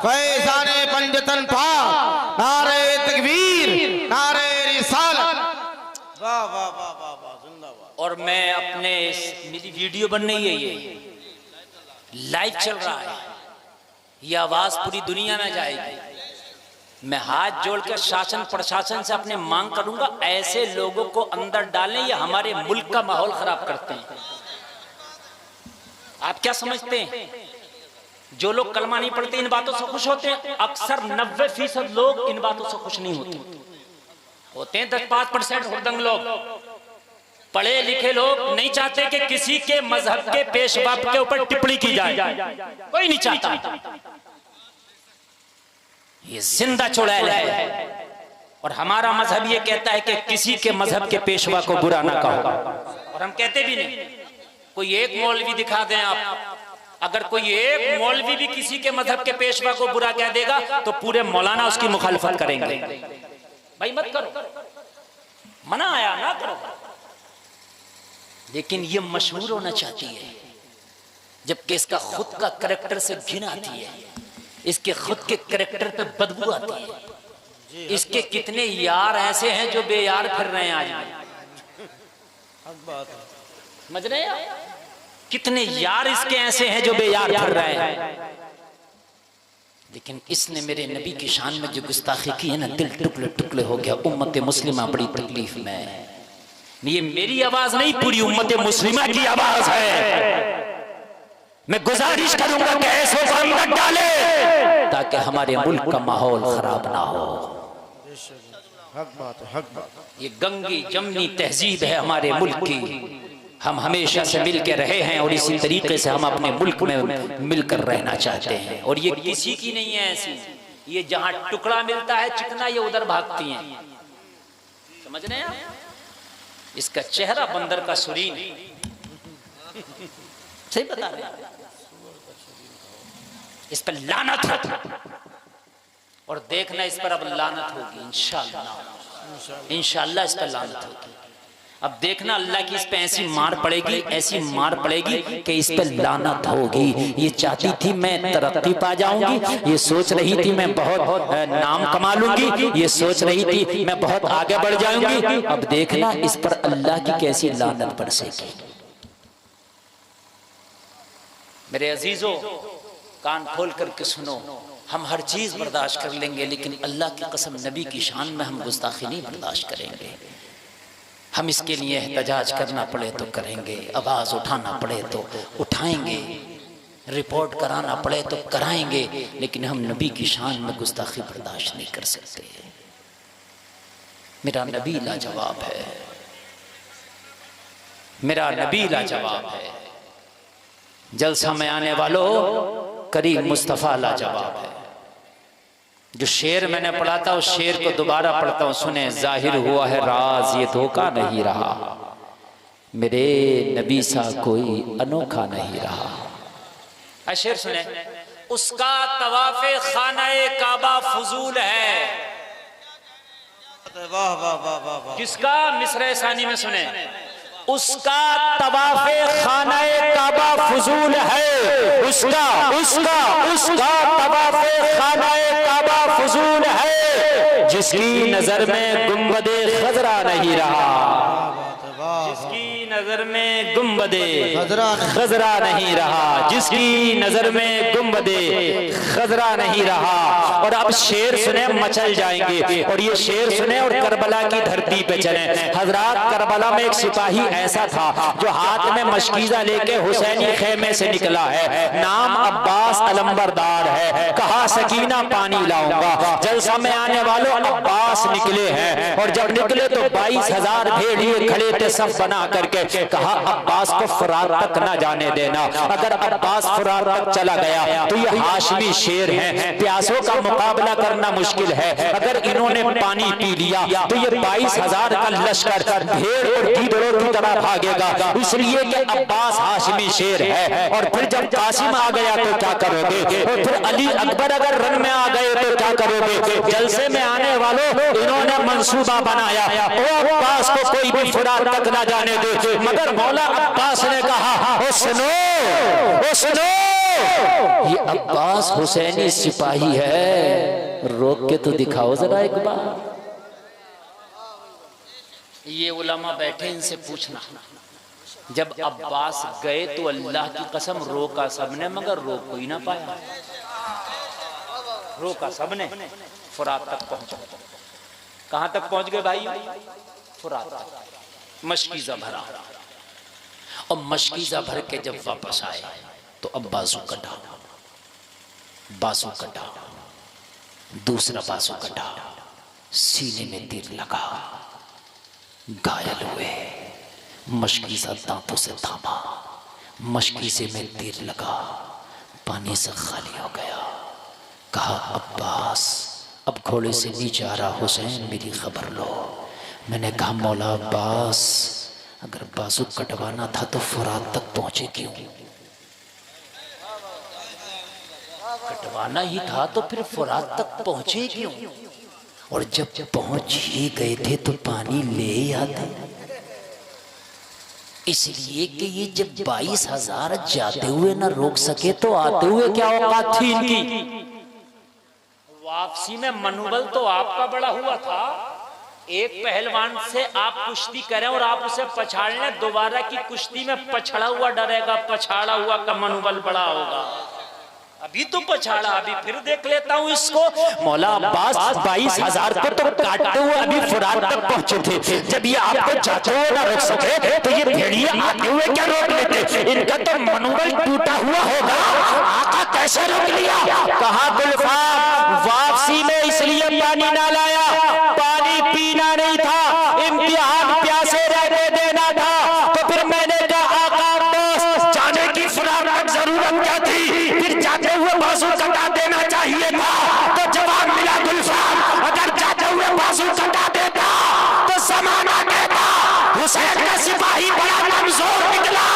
B: फैज़ाने पंजतन पाक। नारे तकबीर, नारे रिसालत। वाह वाह वाह वाह वाह, जिंदाबाद।
C: और मैं अपने मेरी वीडियो बन रही है, ये लाइव चल रहा है, ये आवाज पूरी दुनिया में जाएगी। मैं हाथ जोड़कर शासन प्रशासन से अपने मांग करूंगा, ऐसे लोगों को अंदर डालें, ये हमारे मुल्क का माहौल खराब करते हैं। आप क्या समझते हैं, जो लोग कलमा नहीं पढ़ते इन बातों से खुश होते हैं? अक्सर 90% लोग इन बातों से खुश नहीं होते हैं 10-5% हुरदंग लोग। पढ़े लिखे लोग नहीं चाहते कि किसी के मजहब के पेशवा के ऊपर टिप्पणी की जाए, कोई नहीं चाहता। ये जिंदा चुड़ैल है और हमारा मजहब ये कहता है कि किसी के मजहब के पेशवा को बुरा ना कहो, और हम कहते भी नहीं। कोई एक मौलवी दिखा दें आप, अगर कोई एक मौलवी भी किसी के मजहब के पेशवा को बुरा कह देगा तो पूरे मौलाना उसकी मुखालफत करेंगे। भाई मत करो, मना आया ना करो। लेकिन ये मशहूर होना चाहती है, जबकि इसका खुद का करैक्टर से घिन आती है, इसके खुद के करैक्टर पे बदबू आती है। इसके कितने यार ऐसे हैं जो बेयार फिर रहे हैं आज, समझ रहे हैं? कितने यार इसके ऐसे हैं जो बेयार फिर रहे हैं। लेकिन इसने मेरे नबी की शान में जो गुस्ताखी की है ना, दिल टुकड़े टुकड़े हो गया। उम्मत मुस्लिमा बड़ी तकलीफ में है। ये मेरी आवाज नहीं, पूरी उम्मत मुस्लिमा की आवाज है। मैं गुजारिश करूंगा कि ऐसे मत डाले ताकि हमारे मुल्क का माहौल खराब ना हो।
B: हक बात है, हक बात।
C: ये गंगी जमनी तहजीब है हमारे मुल्क की। हम हमेशा से मिल के रहे हैं और इसी तरीके से हम अपने मुल्क में मिलकर रहना चाहते हैं। और ये किसी की नहीं है ऐसी, ये जहां टुकड़ा मिलता है चिकना, ये उधर भागती हैं। समझ रहे हैं आप? इसका चेहरा बंदर का सुरीन, सही बता रहे हैं। इस पर लानत हो, और देखना इस पर अब लानत होगी इंशाअल्लाह। इंशाअल्लाह इस पर लानत होगी। अब देखना अल्लाह की इस पे ऐसी मार पड़ेगी, ऐसी मार पड़ेगी कि इस पे लानत होगी। ये चाहती थी मैं तरक्की पा जाऊंगी, ये सोच रही थी मैं बहुत नाम कमा लूंगी, ये सोच रही थी मैं बहुत आगे बढ़ जाऊंगी। अब देखना इस पर अल्लाह की कैसी लानत बरसेगी। मेरे अजीजों, कान खोल करके सुनो, हम हर चीज बर्दाश्त कर लेंगे, लेकिन अल्लाह की कसम नबी की शान में हम गुस्ताखी नहीं बर्दाश्त करेंगे। हम इसके लिए एहतजाज करना पड़े तो करेंगे, आवाज उठाना पड़े तो उठाएंगे, रिपोर्ट कराना पड़े तो कराएंगे, लेकिन हम नबी की शान में गुस्ताखी बर्दाश्त नहीं कर सकते। मेरा नबी लाजवाब है, मेरा नबी लाजवाब है। जलसा में आने वालों, करीम मुस्तफ़ा लाजवाब है। जो शेर मैंने पढ़ा था उस शेर को दोबारा पढ़ता हूं, सुने। जाहिर हुआ है राज ये धोखा नहीं रहा, मेरे नबी सा कोई अनोखा नहीं रहा। शेर सुने। उसका तवाफ़े खाना काबा फजूल है।
B: वाह वाह वाह वाह वाह।
C: किसका? मिस्र सानी में सुने, उसका तवाफ़े खानाए काबा फजूल है, उसका उसका उसका तवाफ़े खानाए काबा फजूल है, जिसकी नजर में गुंबदे खजरा नहीं रहा, जिसकी नजर में गुंबदे खजरा नहीं रहा, जिसकी नजर में गुंबदे खजरा नहीं रहा। और अब शेर सुने, मचल जाएंगे, और ये शेर सुने और करबला की धरती पे चले। हजरात, करबला में एक सिपाही ऐसा था जो हाथ में मशकीजा लेके हुसैनी खेमे से निकला है, नाम अब्बास अलंबरदार है। कहा सकीना पानी लाऊंगा, जलसा में आने वालों अब्बास निकले हैं, और जब निकले तो 22,000 भेड़िए खड़े थे सब बना करके। कहा अब्बास को फुरात तक ना जाने देना, अगर अब्बास फुरात तक चला गया तो ये हाशमी शेर हैं, प्यासों का मुकाबला करना मुश्किल है, अगर इन्होंने पानी पी लिया तो ये 22,000 का लश्कर भेड़ और गीदड़ों की तरह भागेगा, इसलिए कि अब्बास हाशमी शेर है। और फिर जब कासिम आ गया तो क्या करोगे, और फिर अली अकबर अगर रन में आ गए तो क्या करोगे। जलसे में आने वालों इन्होंने मंसूबा बनाया, ओ अब्बास को कोई भी फुरात तक ना जाने दे, मगर मौला अब्बास ने कहा ओ सुनो, ओ सुनो, ये अब्बास हुसैनी सिपाही है, रोक के तो दिखाओ जरा एक बार। ये उलमा बैठे, इनसे पूछना, जब अब्बास गए तो अल्लाह की कसम रोका सबने, मगर रोक कोई ना पाया, रोका सबने, फुरात तक पहुंचा। कहां तक पहुंच गए भाई? फुरात तक। मशकीजा भरा, और मशकीजा भर के जब वापस आए तो अब बाजू कटा, बाजू कटा, दूसरा बाजू कटा, सीने में तीर लगा, घायल हुए। मशकीजा दांतों से थामा, मशकीजे में तीर लगा, पानी से खाली हो गया। कहा अब्बास, अब घोड़े से नीचे आ रहा हुसैन, मेरी खबर लो। मैंने कहा मौला अब्बास, अगर बाजू कटवाना था तो फुरात तक पहुंचे क्यों? कटवाना ही था तो फिर फुरात तक पहुंचे क्यों? और जब पहुंच ही गए थे तो पानी ले ही आते, इसलिए कि ये जब 22,000 जाते हुए ना रोक सके तो आते हुए क्या औकात थी इनकी। वापसी में मनोबल तो आपका बड़ा हुआ था, एक पहलवान से आप कुश्ती करें और आप उसे पछाड़ लें, दोबारा की कुश्ती में पछड़ा हुआ डरेगा, पछाड़ा हुआ का मनोबल बड़ा होगा। अभी तो पछाड़ा, अभी फिर देख लेता हूँ इसको। मौला अब्बास 22,000 को तो काटते हुए अभी फुरात तक पहुंचे थे, जब ये आपको जाते हुए ना रोक सके तो ये भेड़िए आते हुए क्या रोक लेते? इनका तो मनोबल टूटा हुआ होगा, आका कैसे रोक लिया? कहा गुलफाम, वापसी में इसलिए पानी ना लाया, पानी पीना नहीं था, इम्तिहान प्यासे रहने देना था। तो फिर मैंने कहा आका अब्बास, जाने की फुरात तक जरूरत क्या थी? फिर जाते हुए बाजू कटा देना चाहिए था। तो जवाब मिला गुलफाम, अगर जाते हुए बाजू कटा देता तो जमाना कहता हुसैन का सिपाही बड़ा कमजोर निकला,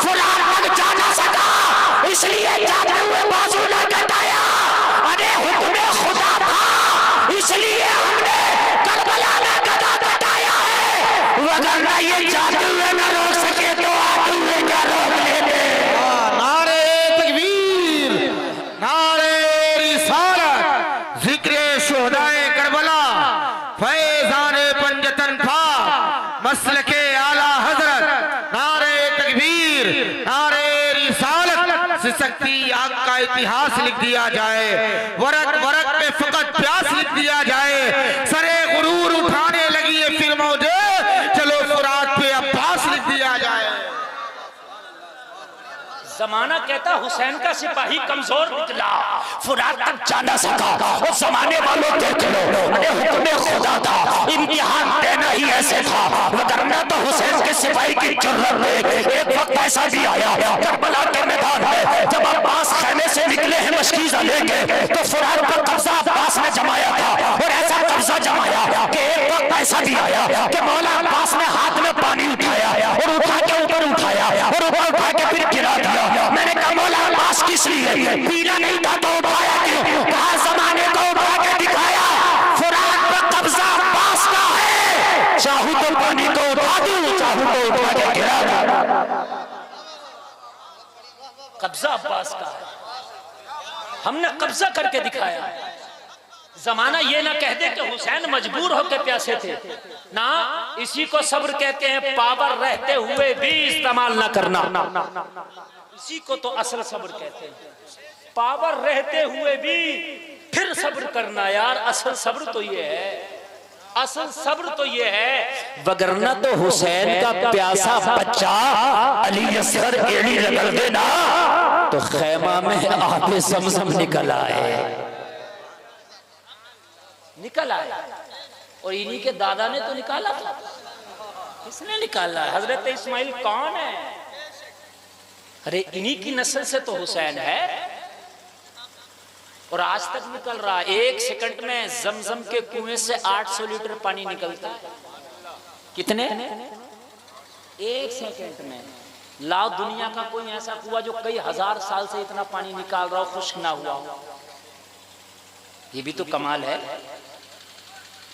C: फुरात तक जा ना सका, इसलिए जाते हुए बाजू न कटाया। अरे हुक्म खुदा था, इसलिए हमने करबला में गदा कटाया है, वरना ये जाते हुए न रोक सके तो आते हुए क्या रोक लेते?
B: नारे तकबीर, नारे रिसालत, जिक्र शुहदाए करबला, फैज़ाने पंजतन फा, मसलके आला हजरत, नारे तकबीर, नारे रिसालत से सकती आग का इतिहास लिख दिया जाए, वरक वरक पे फकत प्यास लिख दिया जाए। सरे गुरूर उठाने लगी है फिर मौजे, चलो फुरात पे अब्बास लिख दिया जाए।
C: जमाना कहता हुसैन का सिपाही कमजोर निकला, फुरात तक जा ना सका, और जमाने वालों देख लो, अरे हुक्म खुदा था, इम्तिहान देना ही ऐसे था, वरना तो हुसैन के सिपाही की जुर्रत में एक वक्त ऐसा भी आया करबला के मैदान में, जब अब्बास खेमे से निकले हैं मशकीजा लेके, तो फुरात पर कब्जा अब्बास ने जमाया था, और ऐसा कब्जा जमाया कि एक वक्त ऐसा भी आया कि मौला अब्बास ने हाथ में पानी उठाया और उठा के ऊपर उठाया और ऊपर उठा के फिर गिरा दिया। मैंने कहा मौला अब्बास किस लिए? पीना नहीं था तो उठाया क्यों? कहा जमाने को उठा के दिखाया, फुरात पर कब्जा अब्बास का है,
A: चाहूं तो पानी को उठा दूं, चाहूं तो उठा के गिरा दूं।
C: कब्जा अब्बास का है, हमने कब्जा करके दिखाया। जमाना ये ना कह दे कि हुसैन मजबूर होकर प्यासे थे, ना, इसी को सब्र कहते हैं, पावर रहते हुए भी इस्तेमाल ना करना, इसी को तो असल सब्र कहते हैं। पावर रहते हुए भी फिर सब्र करना यार, असल सब्र तो ये है, असल सब्र तो ये है।
A: वगरना तो हुसैन का प्यासा बच्चा अली असगर एड़ी रगड़ देना तो खैमा में आबे ज़मज़म निकल आए,
C: निकल आया। और इन्हीं के दादा ने तो निकाला था। किसने निकाला है? हजरत इस्माइल कौन है? अरे इन्हीं की नस्ल से तो हुसैन है, और आज तक निकल रहा है। 1 सेकंड में जमजम के कुएं से 800 लीटर पानी निकलता है। कितने? 1 सेकंड में। लाओ दुनिया का कोई ऐसा कुआं जो कई हजार साल से इतना पानी निकाल रहा हो, खुश्क ना हुआ हो। ये भी तो कमाल है।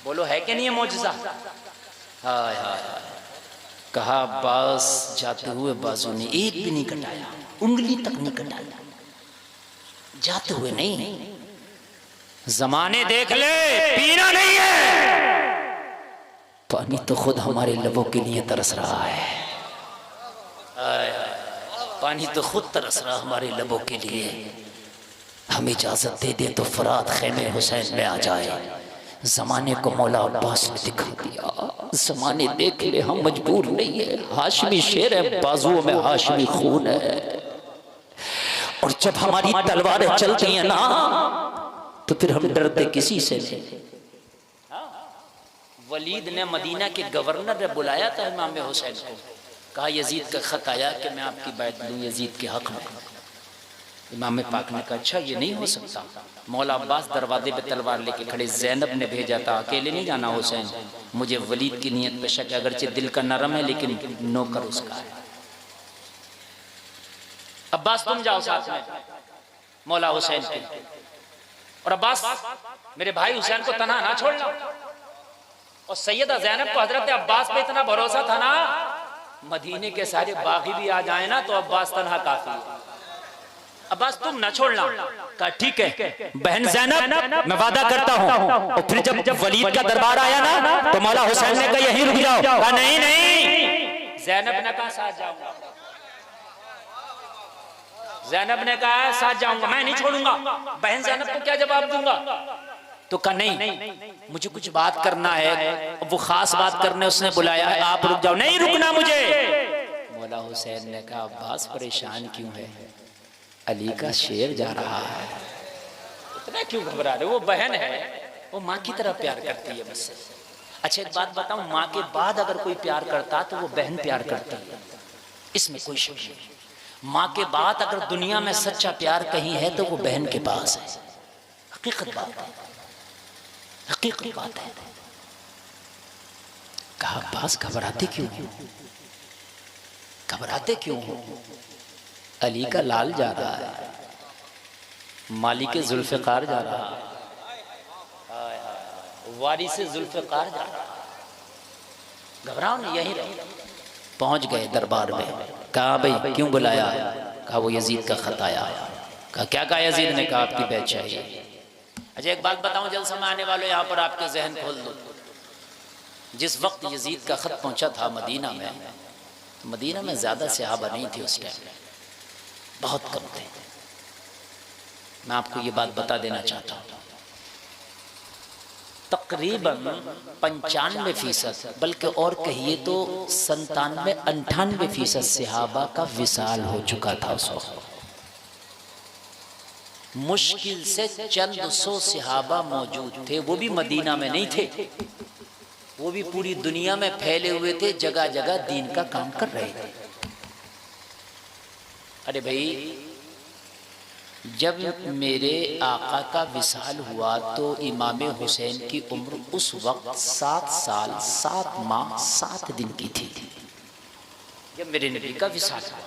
C: बोलो है कि नहीं है मौजज़ा? हाय हाय।
A: कहा अब्बास जाते हुए बाजू ने एक भी नहीं कटाया, उंगली तक नहीं कटाया, जाते हुए नहीं।
C: जमाने देख ले, पीना नहीं है।
A: पानी तो खुद हमारे लबों के लिए तरस रहा है,
C: पानी तो खुद तरस रहा
A: हमारे लबों के लिए। हम इजाजत दे दे तो फरात खेमे हुसैन में आ जाए। जमाने को मौला अब्बास ने दिखा दिया, जमाने देख ले, हम मजबूर नहीं है। हाशमी शेर है, बाजुओं में हाशमी खून है, और जब हमारी तलवारें चलती हैं ना तो फिर हम डरते किसी से नहीं।
C: वलीद ने मदीना के गवर्नर ने बुलाया था इमाम हुसैन को, कहा यजीद का खत आया कि मैं आपकी बैत लूं यजीद के हक में। इमाम पाक ने कहा अच्छा ये नहीं हो सकता। मौला अब्बास दरवाजे पे तलवार लेके खड़े। ज़ैनब ने भेजा था, अकेले नहीं जाना हुसैन, मुझे वलीद की नीयत पे शक है, अगरचे दिल का नरम है लेकिन नौकर उसका है। अब्बास तुम जाओ साथ में मौला हुसैन के, और अब्बास मेरे भाई हुसैन को तन्हा ना छोड़ना। और सैयदा ज़ैनब को हजरत अब्बास पे इतना भरोसा था ना, मदीने के सारे बागी भी आ जाए ना तो अब्बास तन्हा काफी है। अब्बास तुम ना छोड़ना। कहा ठीक है बहन ज़ैनब, मैं वादा करता हूँ। और फिर जब वलीद का दरबार आया ना तो मौला हुसैन ने कहा यहीं रुक जाओ। कहा नहीं नहीं। ज़ैनब ने कहा साथ जाऊंगा, ज़ैनब ने कहा साथ जाऊंगा, मैं नहीं छोड़ूंगा। बहन ज़ैनब को क्या जवाब दूंगा? तो कहा नहीं मुझे कुछ बात करना है, वो खास बात करने उसने बुलाया है, आप रुक जाओ। नहीं रुकना मुझे। मौला हुसैन ने कहा अब्बास परेशान क्यों है, अली का शेर जा रहा है, इतना क्यों घबरा रहे? वो बहन है, वो माँ की तरह प्यार करती है मुझसे। अच्छा एक बात बताऊं, माँ के बाद अगर कोई प्यार करता तो वो बहन प्यार करती है, इसमें कोई शक नहीं। माँ के बाद अगर दुनिया में सच्चा प्यार कहीं है तो वो बहन के पास है। हकीकत बात है, हकीकत बात है। कहा अब्बास घबराते क्यों, घबराते क्यों हो? अली का लाल जा रहा है, मालिक जुल्फ़िकार जा रहा है, वारिस जुल्फ़िकार जा रहा है। घबराओ नहीं, यहीं रहो। पहुंच गए दरबार में। कहा भाई क्यों बुलाया? कहा वो यजीद का खत आया। कहा क्या कहा यजीद ने? कहा आपकी बैत चाहिए। अच्छा एक बात बताऊं, जल्द समय आने वाले यहाँ पर आपके जहन खोल दो। जिस वक्त यजीद का खत पहुंचा था मदीना में ज्यादा सहाबा नहीं थे उस टाइम, बहुत कम थे। मैं आपको ये बात बता देना चाहता हूँ, तकरीबन 95% बल्कि और कहिए तो 97-98% सहाबा का विसाल हो चुका था उस वक्त। मुश्किल से चंद सौ सहाबा मौजूद थे, वो भी मदीना में नहीं थे, वो भी पूरी दुनिया में फैले हुए थे, जगह जगह दीन का काम कर रहे थे। अरे भाई जब मेरे आका का विसाल हुआ तो इमाम हुसैन की उम्र उस वक्त 7 साल 7 माह 7 दिन की थी जब मेरे नबी का विसाल हुआ।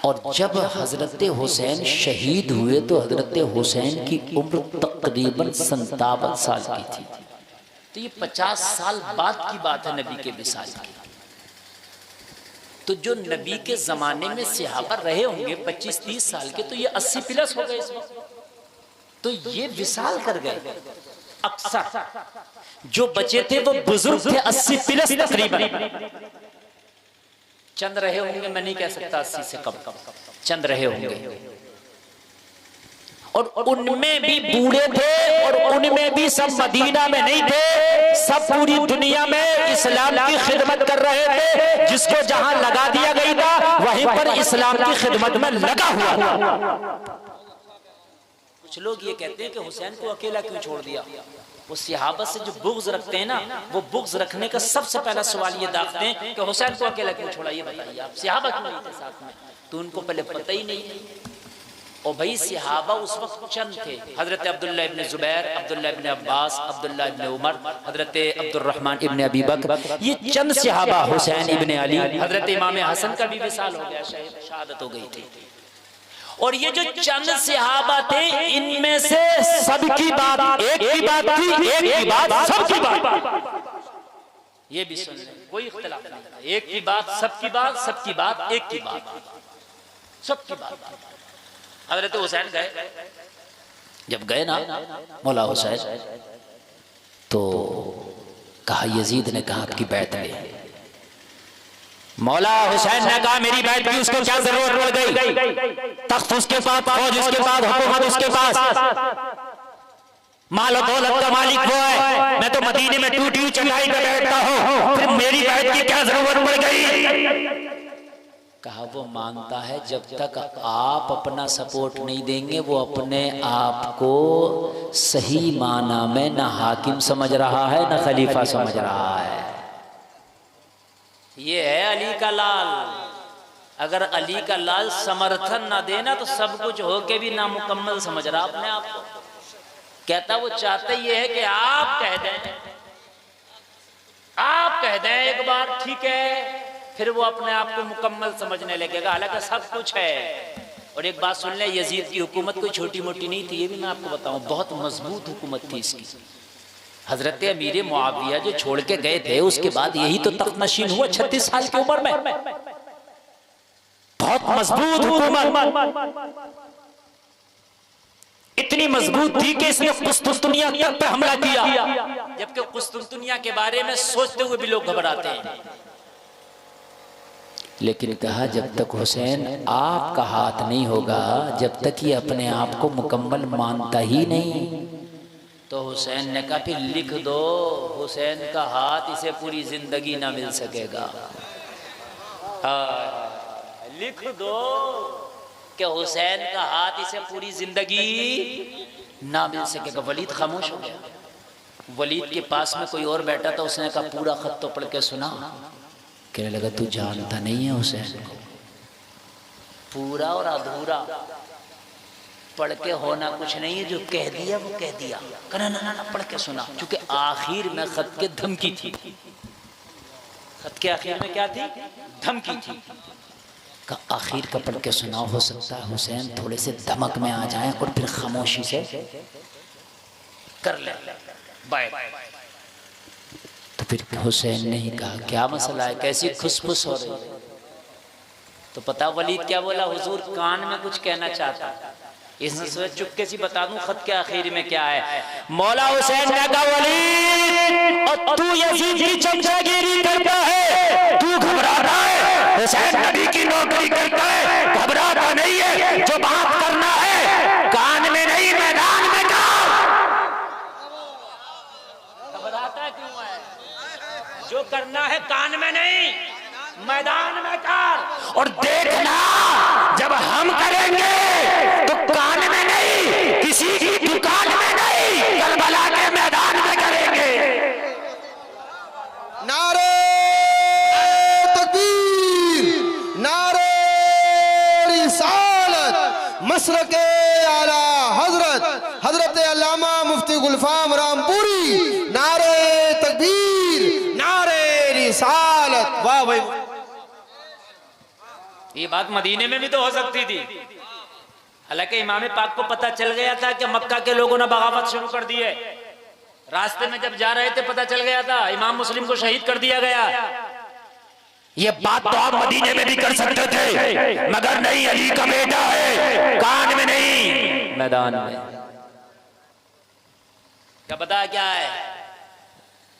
C: और जब हजरत हुसैन शहीद हुए तो हजरत हुसैन की उम्र तकरीबन 57 साल की थी। तो ये 50 साल बाद की बात है नबी के विसाल की। तो जो नबी के जमाने में सहाबा रहे होंगे 25-30 साल के, तो ये 80 प्लस हो गए इस वक्त, तो ये विसाल कर गए। अक्सर जो बचे थे वो बुजुर्ग थे 80 प्लस तकरीबन, चंद रहे होंगे, मैं नहीं कह सकता 80 से कम, चंद रहे होंगे। और उनमें भी बूढ़े थे और उनमें भी सब मदीना में नहीं थे, सब पूरी दुनिया में इस्लाम की खिदमत कर रहे थे। जिसको जहां लगा दिया गई था वहीं पर इस्लाम की खिदमत में लगा हुआ था। कुछ लोग ये कहते हैं कि हुसैन को अकेला क्यों छोड़ दिया। वो सहाबा से जो बुग़्ज़ रखते हैं ना, वो बुग़्ज़ रखने का सबसे पहला सवाल ये दागते हैं कि हुसैन को अकेला क्यों छोड़ा। ये बताइए आप, सहाबा क्यों नहीं थे साथ में? तो उनको पहले पता ही नहीं। और भाई सहाबा उस वक्त चंद थे, हजरत अब्दुल्ला इब्न जुबैर, अब्दुल्ला इब्न अब्बास, अब्दुल्ला इब्न उमर, हजरत अब्दुर्रहमान इब्न अबी बकर, ये चंद सहाबा, हुसैन इब्न अली, हजरत इमाम हसन का भी विसाल हो गया, शहादत हो गई थी। और ये जो चंद सहाबा थे, इनमें से सबकी बात एक की बात थी, एक की बात सबकी बात। ये भी सुन लें, कोई इख्तिलाफ नहीं, एक की बात सबकी बात, सबकी बात एक की बात, सबकी बात। हजरत हुसैन गए, जब गए ना मौला हुसैन, तो कहा, यजीद ने कहा आपकी बैत ले। मौला हुसैन ने कहा मेरी बैत की उसको क्या जरूरत पड़ गई? तख्त उसके पास, फौज उसके पास, हुकूमत उसके पास, माल और दौलत का मालिक वो है, मैं तो मदीने में टूटी चढ़ाई पे बैठता हूँ, फिर मेरी बैत की क्या जरूरत पड़ गई? कहा वो मानता है जब तक आप अपना सपोर्ट नहीं देंगे वो अपने आप को सही माना में ना हाकिम समझ रहा है ना खलीफा समझ रहा है। ये है अली का लाल। अगर अली का लाल समर्थन ना देना तो सब कुछ होके भी नामुकम्मल समझ रहा अपने आप को। कहता वो चाहते ये है कि आप कह दें, आप कह दें एक बार, ठीक है, फिर वो अपने आप को मुकम्मल समझने लगेगा, हालांकि सब कुछ है। और एक बात सुन ले, यजीद की हुकूमत कोई छोटी मोटी नहीं थी, ये भी मैं आपको बताऊं, बहुत मजबूत हुकूमत थी इसकी। हजरत अमीर मुआविया जो छोड़ के गए थे, उसके बाद यही तो तख्त नशीन हुआ 36 साल की उम्र में। बहुत मजबूत हुकूमत, इतनी मजबूत थी कि इसने कुस्तुनतुनिया तक पे हमला किया, जबकि कुस्तुनतुनिया के बारे में सोचते हुए भी लोग घबराते हैं। लेकिन कहा जब तक हुसैन आपका हाथ नहीं होगा, जब तक ये अपने आप को मुकम्मल मानता ही नहीं, तो हुसैन ने कहा फिर लिख दो, हुसैन का हाथ इसे पूरी जिंदगी ना मिल सकेगा। लिख दो कि हुसैन का हाथ इसे पूरी जिंदगी ना मिल सकेगा। वलीद खामोश हो गया। वलीद के पास में कोई और बैठा था, उसने कहा पूरा खत तो पढ़ के सुना। कहने लगा तू जानता नहीं है हुसैन को, पूरा और अधूरा पढ़ के होना कुछ नहीं है, जो कह दिया वो कह दिया। कहना ना ना ना पढ़ के सुना, क्योंकि आखिर में खत के धमकी थी। खत के आखिर में क्या थी? धमकी थी। का आखिर का पढ़ के सुना, हो सकता है हुसैन थोड़े से धमक में आ जाए और फिर खामोशी से कर ले बाय। तो फिर हुसैन ने ही कहा क्या मसला है, कैसी खुसफुस हो रही है? तो पता वलीद क्या बोला? हुजूर कान में कुछ कहना चाहता। इसने सोचा चुपके से बता दूं खत के आखिर में क्या है। मौला हुसैन ने कहा वलीद और तू यजीद की चमचागिरी करता है, तू घबराता है। हुसैन नबी की नौकरी करता है, घबराता नहीं है। जो बात करना है कान में नहीं मैदान में कर। घबराता क्यों है? जो करना है कान में नहीं मैदान में कर। और देखना जब हम करेंगे तो कान में नहीं, किसी की दुकान में नहीं, करबला के मैदान में करेंगे।
D: नारे तकबीर, नारे रिसालत, मसलके आला हजरत हजरत अल्लामा मुफ्ती गुलफाम रामपुरी। नारे तकबीर, नारे रिसालत। वाह भाई,
C: ये बात मदीने में भी तो हो सकती थी। हालांकि इमाम पाक को पता चल गया था कि मक्का के लोगों ने बगावत शुरू कर दी है। रास्ते में जब जा रहे थे पता चल गया था इमाम मुस्लिम को शहीद कर दिया गया।
A: ये बात तो आप मदीने में भी कर सकते थे, मगर नहीं, अली का बेटा है, कान में नहीं मैदान में।
C: क्या बता क्या है?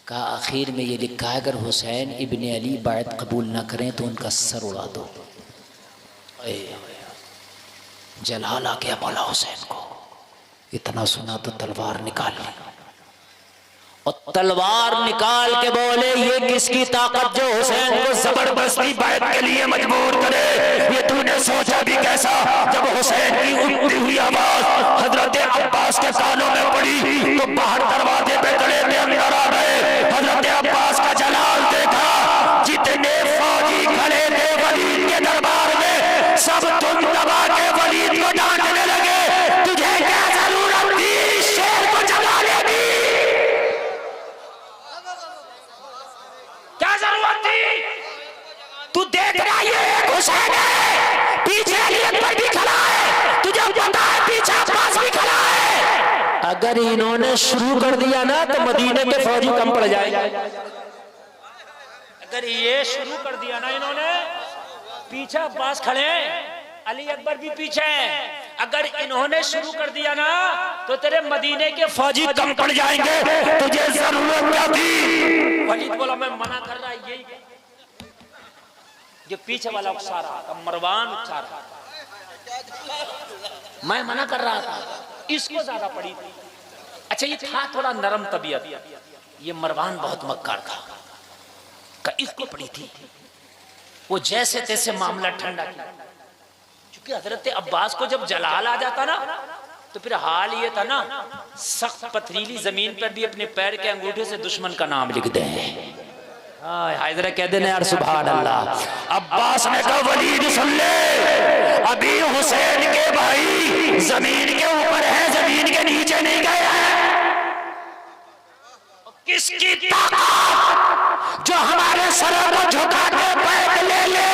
A: कहा आखिर में ये लिखा है अगर हुसैन इब्ने अली बायत कबूल ना करें तो उनका सर उड़ा दो। जलाल आ गया मौला हुसैन को, इतना सुना तो तलवार निकाल ली और तलवार निकाल के बोले ये किसकी ताकत जो हुसैन को जबरदस्ती बैत के लिए मजबूर करे। ये तूने सोचा भी कैसा? जब हुसैन की उठती हुई आवाज हजरत अब्बास के कानों में पड़ी तो बाहर दरवाजे पे खड़े थे, अंदर आ गए। हजरत अब्बास का जलाल देखा, जितने फौजी खड़े थे वलीद के दरबार में सब तुम दबा के वलीद को डांटने लगे। तुझे क्या जरूरत थी शेर को जलाने की?
C: क्या जरूरत थी?
A: तू देख रहा है हुसैन है, पीछे अली अकबर भी खड़ा है, तुझे पता है पीछे अब्बास भी खड़ा है। अगर इन्होंने शुरू कर दिया ना तो मदीने के फौजी कम पड़ जाएंगे।
C: अगर ये शुरू कर दिया ना इन्होंने, पीछे अब्बास खड़े हैं, अली अकबर भी पीछे हैं, अगर इन्होंने शुरू कर दिया ना तो तेरे मदीने के
A: फौजी कम पड़ जाएंगे। तुझे जरूरत क्या थी?
C: वलीद बोला मैं मना कर रहा, यही जो पीछे वाला उकसा रहा था, मरवान उकसा रहा था, मैं मना कर रहा था, इसको ज्यादा पड़ी थी। अच्छा ये था थोड़ा नरम तबीयत, ये मरवान बहुत मक्कार था, का इसको पड़ी थी। वो जैसे तैसे मामला ठंडा किया, क्योंकि हजरत अब्बास को जब जलाल आ जाता ना तो फिर हाल ये था ना, सख्त पथरीली जमीन पर भी अपने पैर के अंगूठे से दुश्मन का नाम लिख दे।
A: जरा कह देना यार सुभान अल्लाह। अब्बास ने कहा वलीद सुन ले, अभी हुसैन के भाई जमीन के ऊपर है, जमीन के नीचे नहीं गए हैं। किसकी ताकत जो हमारे सरों को झुका के बैठ ले ले?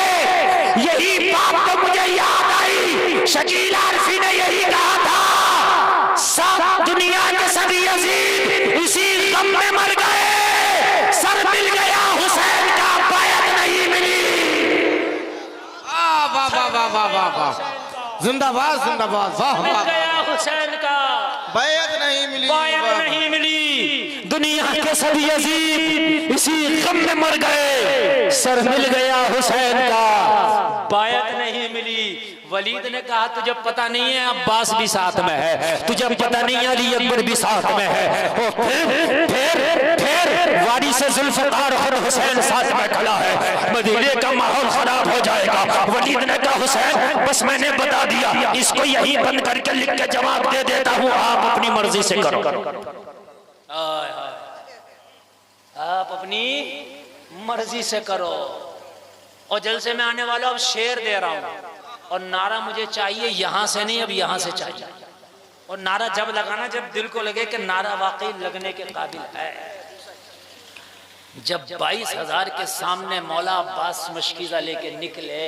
A: यही बात तो मुझे याद आई, शकील आरफी ने यही कहा था, सब दुनिया के सभी यजीद इसी गम में मर गए, सर मिल गया हुसैन का, बैत नहीं मिली।
D: वाह वाह वाह वाह वाह वाह वाह, जिंदाबाद जिंदाबाद, वाह
C: मिल
D: वाह,
C: गया हुसैन का,
D: बैत नहीं मिली,
C: बैत नहीं मिली।
A: दुनिया के सभी यजीद इसी गम में मर गए, सर मिल गया हुसैन का,
C: बैत नहीं मिली। वलीद ने कहा तुझे पता नहीं है अब्बास भी साथ में है,
A: तुझे पता नहीं है अली अकबर भी साथ में है, फिर वारिस जुल्फकार और हुसैन साथ में खड़ा है, मदीने का माहौल खराब हो जाएगा। वलीद ने कहा हुसैन बस मैंने बता दिया, इसको यहीं बंद करके लिख के जवाब दे देता हूँ, आप अपनी मर्जी से करो।
C: आप अपनी मर्जी से करो। और जलसे में आने वाला अब शेर दे रहा हूं, और नारा मुझे चाहिए यहां से नहीं, अब यहां से चाहिए। और नारा जब लगाना जब दिल को लगे कि नारा वाकई लगने के काबिल है। जब 22,000 के सामने मौला अब्बास मशकीज़ा लेके निकले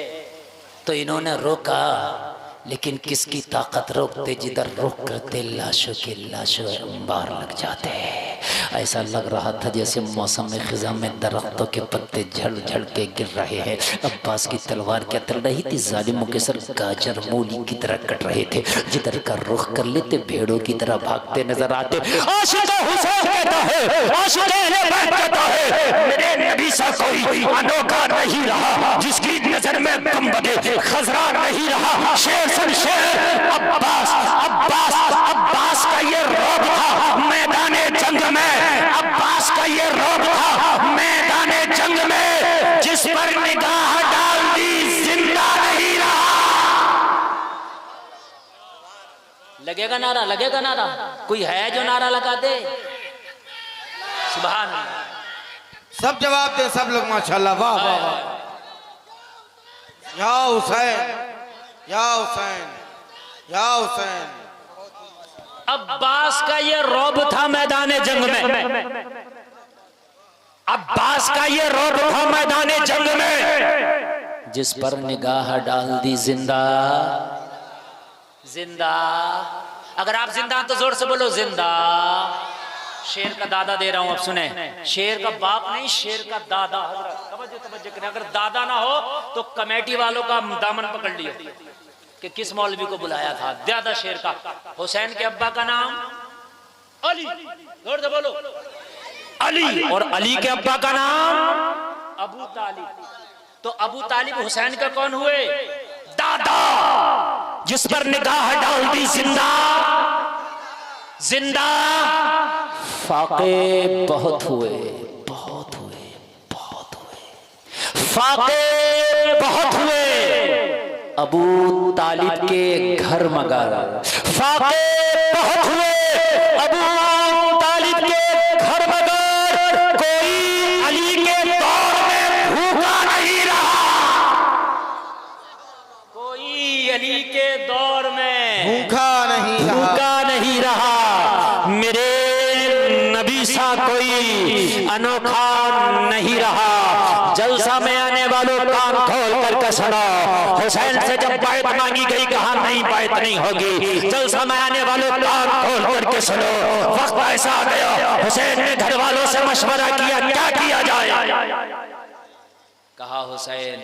A: तो इन्होंने रोका, लेकिन किसकी ताकत रोकते? जिधर रोक करते लाशों के लाशों अंबार लग जाते। ऐसा लग रहा था जैसे मौसम में खिजा में दरख्तों के पत्ते झड़ झड़ के गिर रहे हैं। अब्बास की तलवार क्या चल रही थी, जालिमों के सर गाजर मूली की तरह कट रहे थे। जिधर का रुख कर लेते भेड़ों की तरह भागते नजर आते। आशिक हुसैन कहता है, आशिक अहले बैत कहता है, मेरे नबी सा कोई अनोखा नहीं रहा, जिसकी नजर में गुंबदे खजरा नहीं रहा। शेर सन शेर अब्बास, अब्बास, अब्बास का ये रौब था मैदाने जंग में, अब्बास का ये रौब था मैदाने जंग में, जिस पर निगाह डाल दी जिंदा नहीं रहा।
C: लगेगा नारा, लगेगा नारा, कोई है जो नारा लगा दे? सुभान अल्लाह।
D: सब जवाब दे सब लोग, माशाल्लाह, वाह वाह वाह। या हुसैन, या हुसैन, या हुसैन।
A: अब्बास का ये रौब था मैदाने जंग में, अब्बास का ये रौब था मैदाने जंग में, जिस पर निगाह डाल दी जिंदा जिंदा। अगर आप जिंदा तो जोर से बोलो जिंदा।
C: शेर का दादा दे रहा हूं, अब सुने। शेर का बाप नहीं, शेर का दादा। तवज्जो तवज्जो करें, अगर दादा ना हो तो कमेटी वालों का दामन पकड़ लियो कि किस मौलवी को बुलाया था। दादा शेर का। हुसैन के अब्बा का नाम अली, जोर से बोलो अली। और अली के अब्बा का नाम अबू तालिब। तो अबू तालिब हुसैन का कौन हुए? दादा, जिस पर निगाह डाल दी जिंदा जिंदा।
A: फाके बहुत हुए, बहुत हुए, बहुत हुए, फाके बहुत हुए अबू तालिब के घर मगर। फाके बहुत हुए अबू तालिब के घर मगर। कोई अली के दौर में भूखा नहीं रहा,
C: कोई अली के दौर में
D: भूखा नहीं रहा।
A: मेरे नबी सा कोई अनोखा नहीं रहा। जलसा में आने वालों कान खोल करके सुनो। हुसैन से जब बायत मांगी गई, कहा नहीं बायत नहीं होगी। जलसा में आने वालों कान खोल करके सुनो। वक्त ऐसा आ गया, हुसैन ने घर वालों से मशवरा किया, क्या किया जाए।
C: कहा हुसैन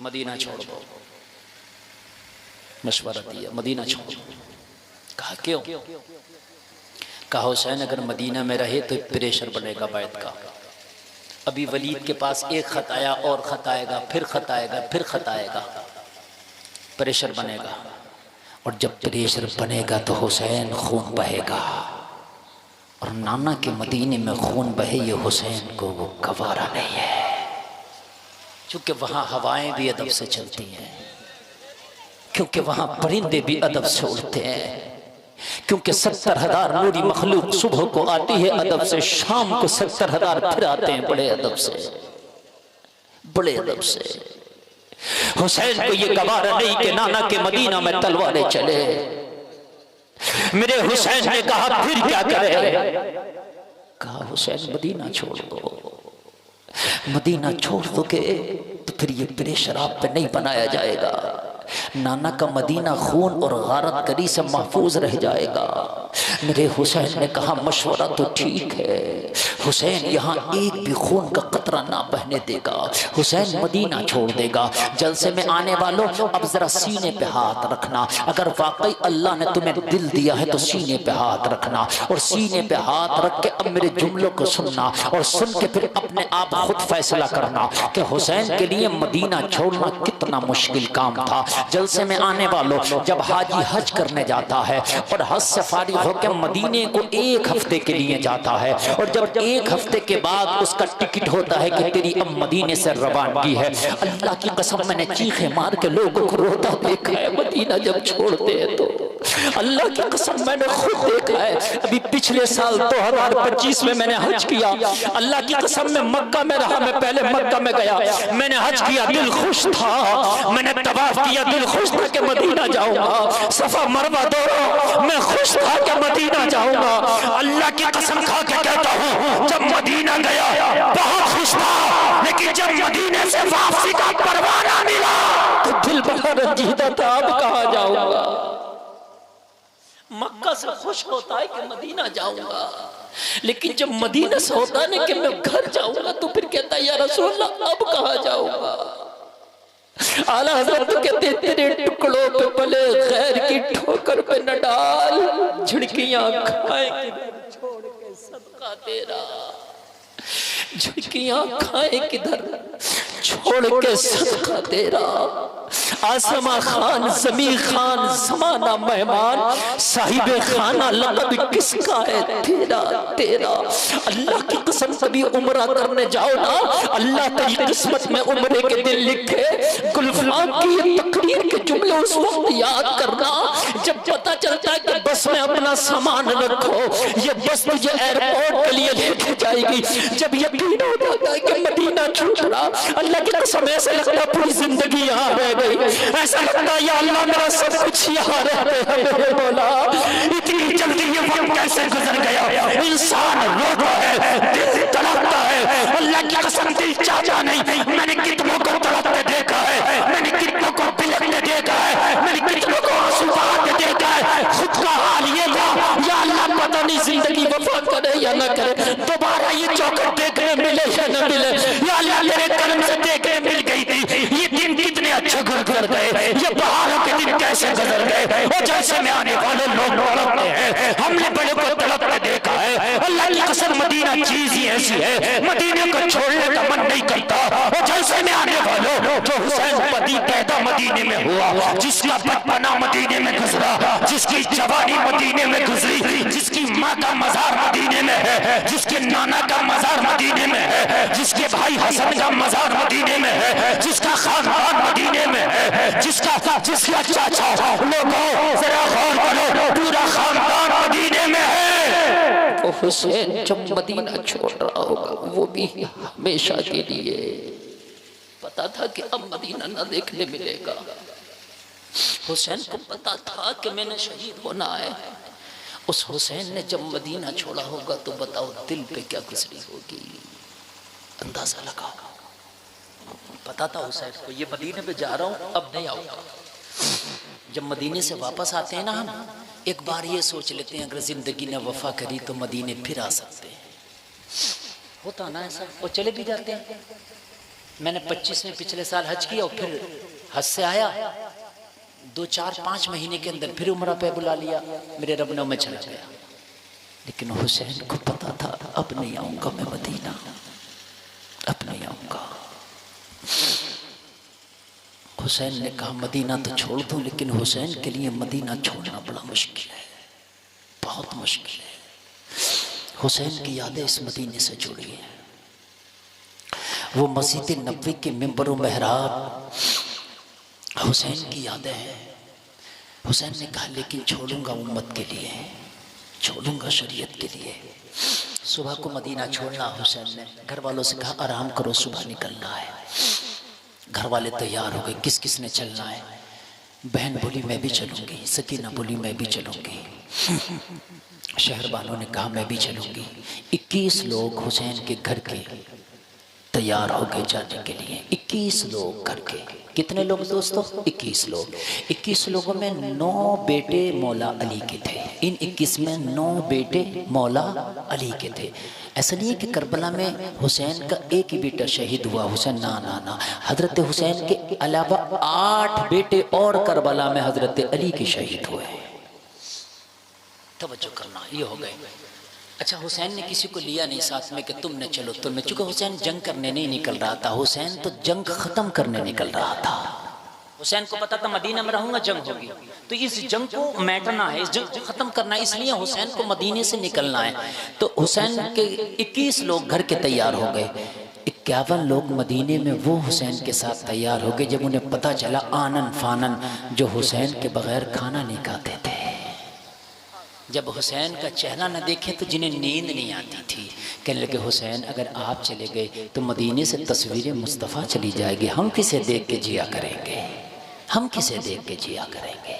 C: मदीना छोड़ दो।
A: मशवरा दिया, मदीना छोड़ दो। कहा क्यों? कहा हुसैन अगर मदीना में रहे तो प्रेशर बनेगा बैत का। अभी वलीद के पास एक खत आया और खत आएगा, फिर खत आएगा, फिर खत आएगा, प्रेशर बनेगा। और जब प्रेशर बनेगा तो हुसैन खून बहेगा। और नाना के मदीने में खून बहे ये हुसैन को वो गवारा नहीं है, क्योंकि वहाँ हवाएं भी अदब से चलती हैं, क्योंकि वहाँ परिंदे भी अदब से उड़ते हैं, क्योंकि 70,000 नूरी मखलूक सुबह को आती है अदब से, शाम को 70,000 फिर आते हैं बड़े अदब से, बड़े अदब से। हुसैन को ये गवारा नहीं कि नाना के मदीना में तलवारें चले। मेरे हुसैन ने कहा फिर क्या करे? कहा हुसैन मदीना छोड़ दो। मदीना छोड़ दोगे तो फिर ये प्रेशर आप पे नहीं बनाया जाएगा। नाना का मदीना खून और गारत करी से महफूज रह जाएगा। मेरे हुसैन ने कहा मशवरा तो ठीक है, हुसैन यहाँ एक भी खून का कतरा ना बहने देगा। हुसैन मदीना छोड़ देगा। जलसे में आने वालों अब जरा सीने पे हाथ रखना। अगर वाकई अल्लाह ने तुम्हें दिल दिया है तो सीने पे हाथ रखना, और सीने पे हाथ रख के अब मेरे जुमलों को सुनना, और सुन के फिर अपने आप खुद फैसला करना कि हुसैन के लिए मदीना छोड़ना कितना मुश्किल काम था। जलसे में आने वालों जब हाजी हज करने जाता है और हज से फारिग होकर मदीने को एक हफ्ते के लिए जाता है, और जब एक हफ्ते के बाद उसका टिकट होता है कि तेरी अब मदीने से रवानगी है, अल्लाह की कसम मैंने चीखे मार के लोगों को रोता देखा है मदीना जब छोड़ते हैं तो। अल्लाह की कसम मैंने खुद देखा है। अभी पिछले साल 2025 में मैंने हज किया। अल्लाह की कसम में मक्का में रहा, मैं पहले मक्का में गया, मैंने हज किया, दिल खुश था, मैंने तवाफ किया, दिल खुश था कि मदीना जाऊंगा, सफा मरवा दौड़ा, मैं खुश था कि मदीना जाऊंगा। अल्लाह की कसम खा के कहता हूँ जब मदीना गया बहुत खुश था, लेकिन जब मदीने से वापसी का परवाना मिला तो दिल बड़ा रंजीदा था, अब कहाँ जाऊंगा। मक्का से खुश होता है कि मदीना जाऊंगा, लेकिन जब मदीना से होता है ना कि मैं घर जाऊंगा तो फिर कहता है या रसूल अल्लाह अब कहाँ जाऊंगा। आला हज़रत कहते तेरे टुकड़ों पे भले खैर की ठोकर पे न डाल, झुड़कियां खाए किधर छोड़ के सदका तेरा, झुड़कियां खाए किधर छोड़ के सदका तेरा। आसमा खान जमी खान जमाना मेहमान, साहिबे खाना लक़ब किसका है तेरा तेरा। अल्लाह की कसम कभी उम्रा करने जाओ ना, अल्लाह तेरी किस्मत में उम्रे के दिन लिखे। गुलफाम की तकरीर के जुमले उस वक्त याद करना जब पता चलता है कि बस में अपना सामान रखो, ये बस तुझे एयरपोर्ट के लिए लेके जाएगी। जब यकीन हो जाता है कि मदीना छूट रहा, अल्लाह की कसम ऐसा लगता है पूरी जिंदगी यहाँ रह गई, ऐसा लगता है या अल्लाह मेरा सब कुछ यहाँ रहते बोला। इतनी जल्दी ये वक्त कैसे गुजर गया। इंसान रोता है, दिल तड़पता है, अल्लाह की कसम दिल चाहता नहीं। मैंने कितनों को तड़पते देखा है, मैंने कितनों को बिलखते देखा है, मैंने कितनों को आंसू बहाते देखा है। खुद का हाल ये था या अल्लाह पता नहीं जिंदगी वफा करे या न करे, दोबारा ये चौखट देखने मिले या न मिले, या अल्लाह तेरे कर्म से देखने मिल गई थी। ये दिन कितने अच्छे गुजर गए, ये बहारों के दिन कैसे गुजर गए। और जैसे में आने वाले लोग तड़पते हैं, हमने बड़े को तड़पते देखा है। अल्लाह की कसम मदीना चीज ही ऐसी है, मदीने को छोड़ने का मन नहीं करता। और जैसे में आने वालों, जो हुसैन पैदा मदीने में हुआ, जिसका बचपना मदीने में गुजरा, जिसकी जवानी मदीने में गुजरी, जिसकी माँ का मजार मदीने में है, जिसके नाना का मजार मदीने में है, जिसके भाई हसन का मजार मदीने में है, जिसका खानदान मदीने में है, जिसका चाचा, लोगों जरा गौर करो, पूरा खानदान मदीने में है। तो हुसैन जब मदीना छोड़ रहा होगा, वो भी हमेशा के लिए पता था कि अब मदीना ना देखने मिलेगा। हुसैन को पता था कि मैंने शहीद होना है। उस हुसैन ने जब मदीना छोड़ा होगा तो बताओ दिल पे क्या गुजरी होगी, अंदाजा लगाओ। पता था हुसैन को ये मदीने पे जा रहा हूं, अब नहीं आऊंगा। जब मदीने से वापस आते हैं ना, हम एक बार ये सोच लेते हैं अगर जिंदगी ने वफा करी तो मदीने फिर आ सकते हैं। होता ना ऐसा, वो चले भी जाते हैं। मैंने 25 में पिछले साल हज किया और फिर हज से आया, 2-4-5 महीने के अंदर फिर उम्रा पे बुला लिया, मेरे रबनों में चला गया। लेकिन हुसैन को पता था अब नहीं आऊंगा मैं मदीना, अब नहीं आऊंगा। हुसैन ने कहा मदीना तो छोड़ दूं, लेकिन हुसैन के लिए मदीना छोड़ना बड़ा मुश्किल है, बहुत मुश्किल है। हुसैन की यादें इस मदीने से जुड़ी हैं। वो मस्जिद नबवी के मिंबर और मेहराब हुसैन की यादें हैं। हुसैन ने कहा लेकिन छोड़ूंगा उम्मत के लिए, छोड़ूंगा शरीयत के लिए। सुबह को मदीना छोड़ना, हुसैन ने घर वालों से कहा आराम करो, सुबह निकलना है। घर वाले तैयार हो गए, किस किस ने चलना है। बहन बोली मैं भी चलूंगी, सकीना बोली मैं भी चलूंगी, शहरबानों ने कहा मैं भी चलूंगी। 21 लोग हुसैन के घर के तैयार हो गए जाने के लिए। 21 लोग घर के, कितने लोग दोस्तों? 21 लोग। 21 लोगों में 9 बेटे मौला अली के थे। इन 21 में 9 बेटे मौला अली के थे। ऐसा नहीं है कि करबला में हुसैन का एक ही बेटा शहीद हुआ, हुसैन ना ना ना, हजरत हुसैन के अलावा 8 बेटे और करबला में हजरत अली के शहीद हुए। तवज्जो करना, ये हो गए। अच्छा, हुसैन ने किसी को लिया नहीं साथ में कि तुमने चलो तुमने, चूंकि हुसैन जंग करने नहीं निकल रहा था, हुसैन तो जंग खत्म करने निकल रहा था। हुसैन को पता था मदीना में रहूंगा जंग होगी, तो इस जंग को मैटना है, इस जंग को खत्म करना है, इसलिए हुसैन को मदीने से निकलना है। तो हुसैन के 21 लोग घर के तैयार हो गए। 51 लोग मदीने में वो हुसैन के साथ तैयार हो गए जब उन्हें पता चला आनन फानन जो हुसैन के बगैर खाना नहीं खाते थे। जब हुसैन का चेहरा न देखे तो जिन्हें नींद नहीं आती थी, कहने लगे हुसैन अगर आप चले गए तो मदीने से तस्वीरें मुस्तफ़ा चली जाएगी, हम किसे देख के जिया करेंगे, हम किसे देख के जिया करेंगे,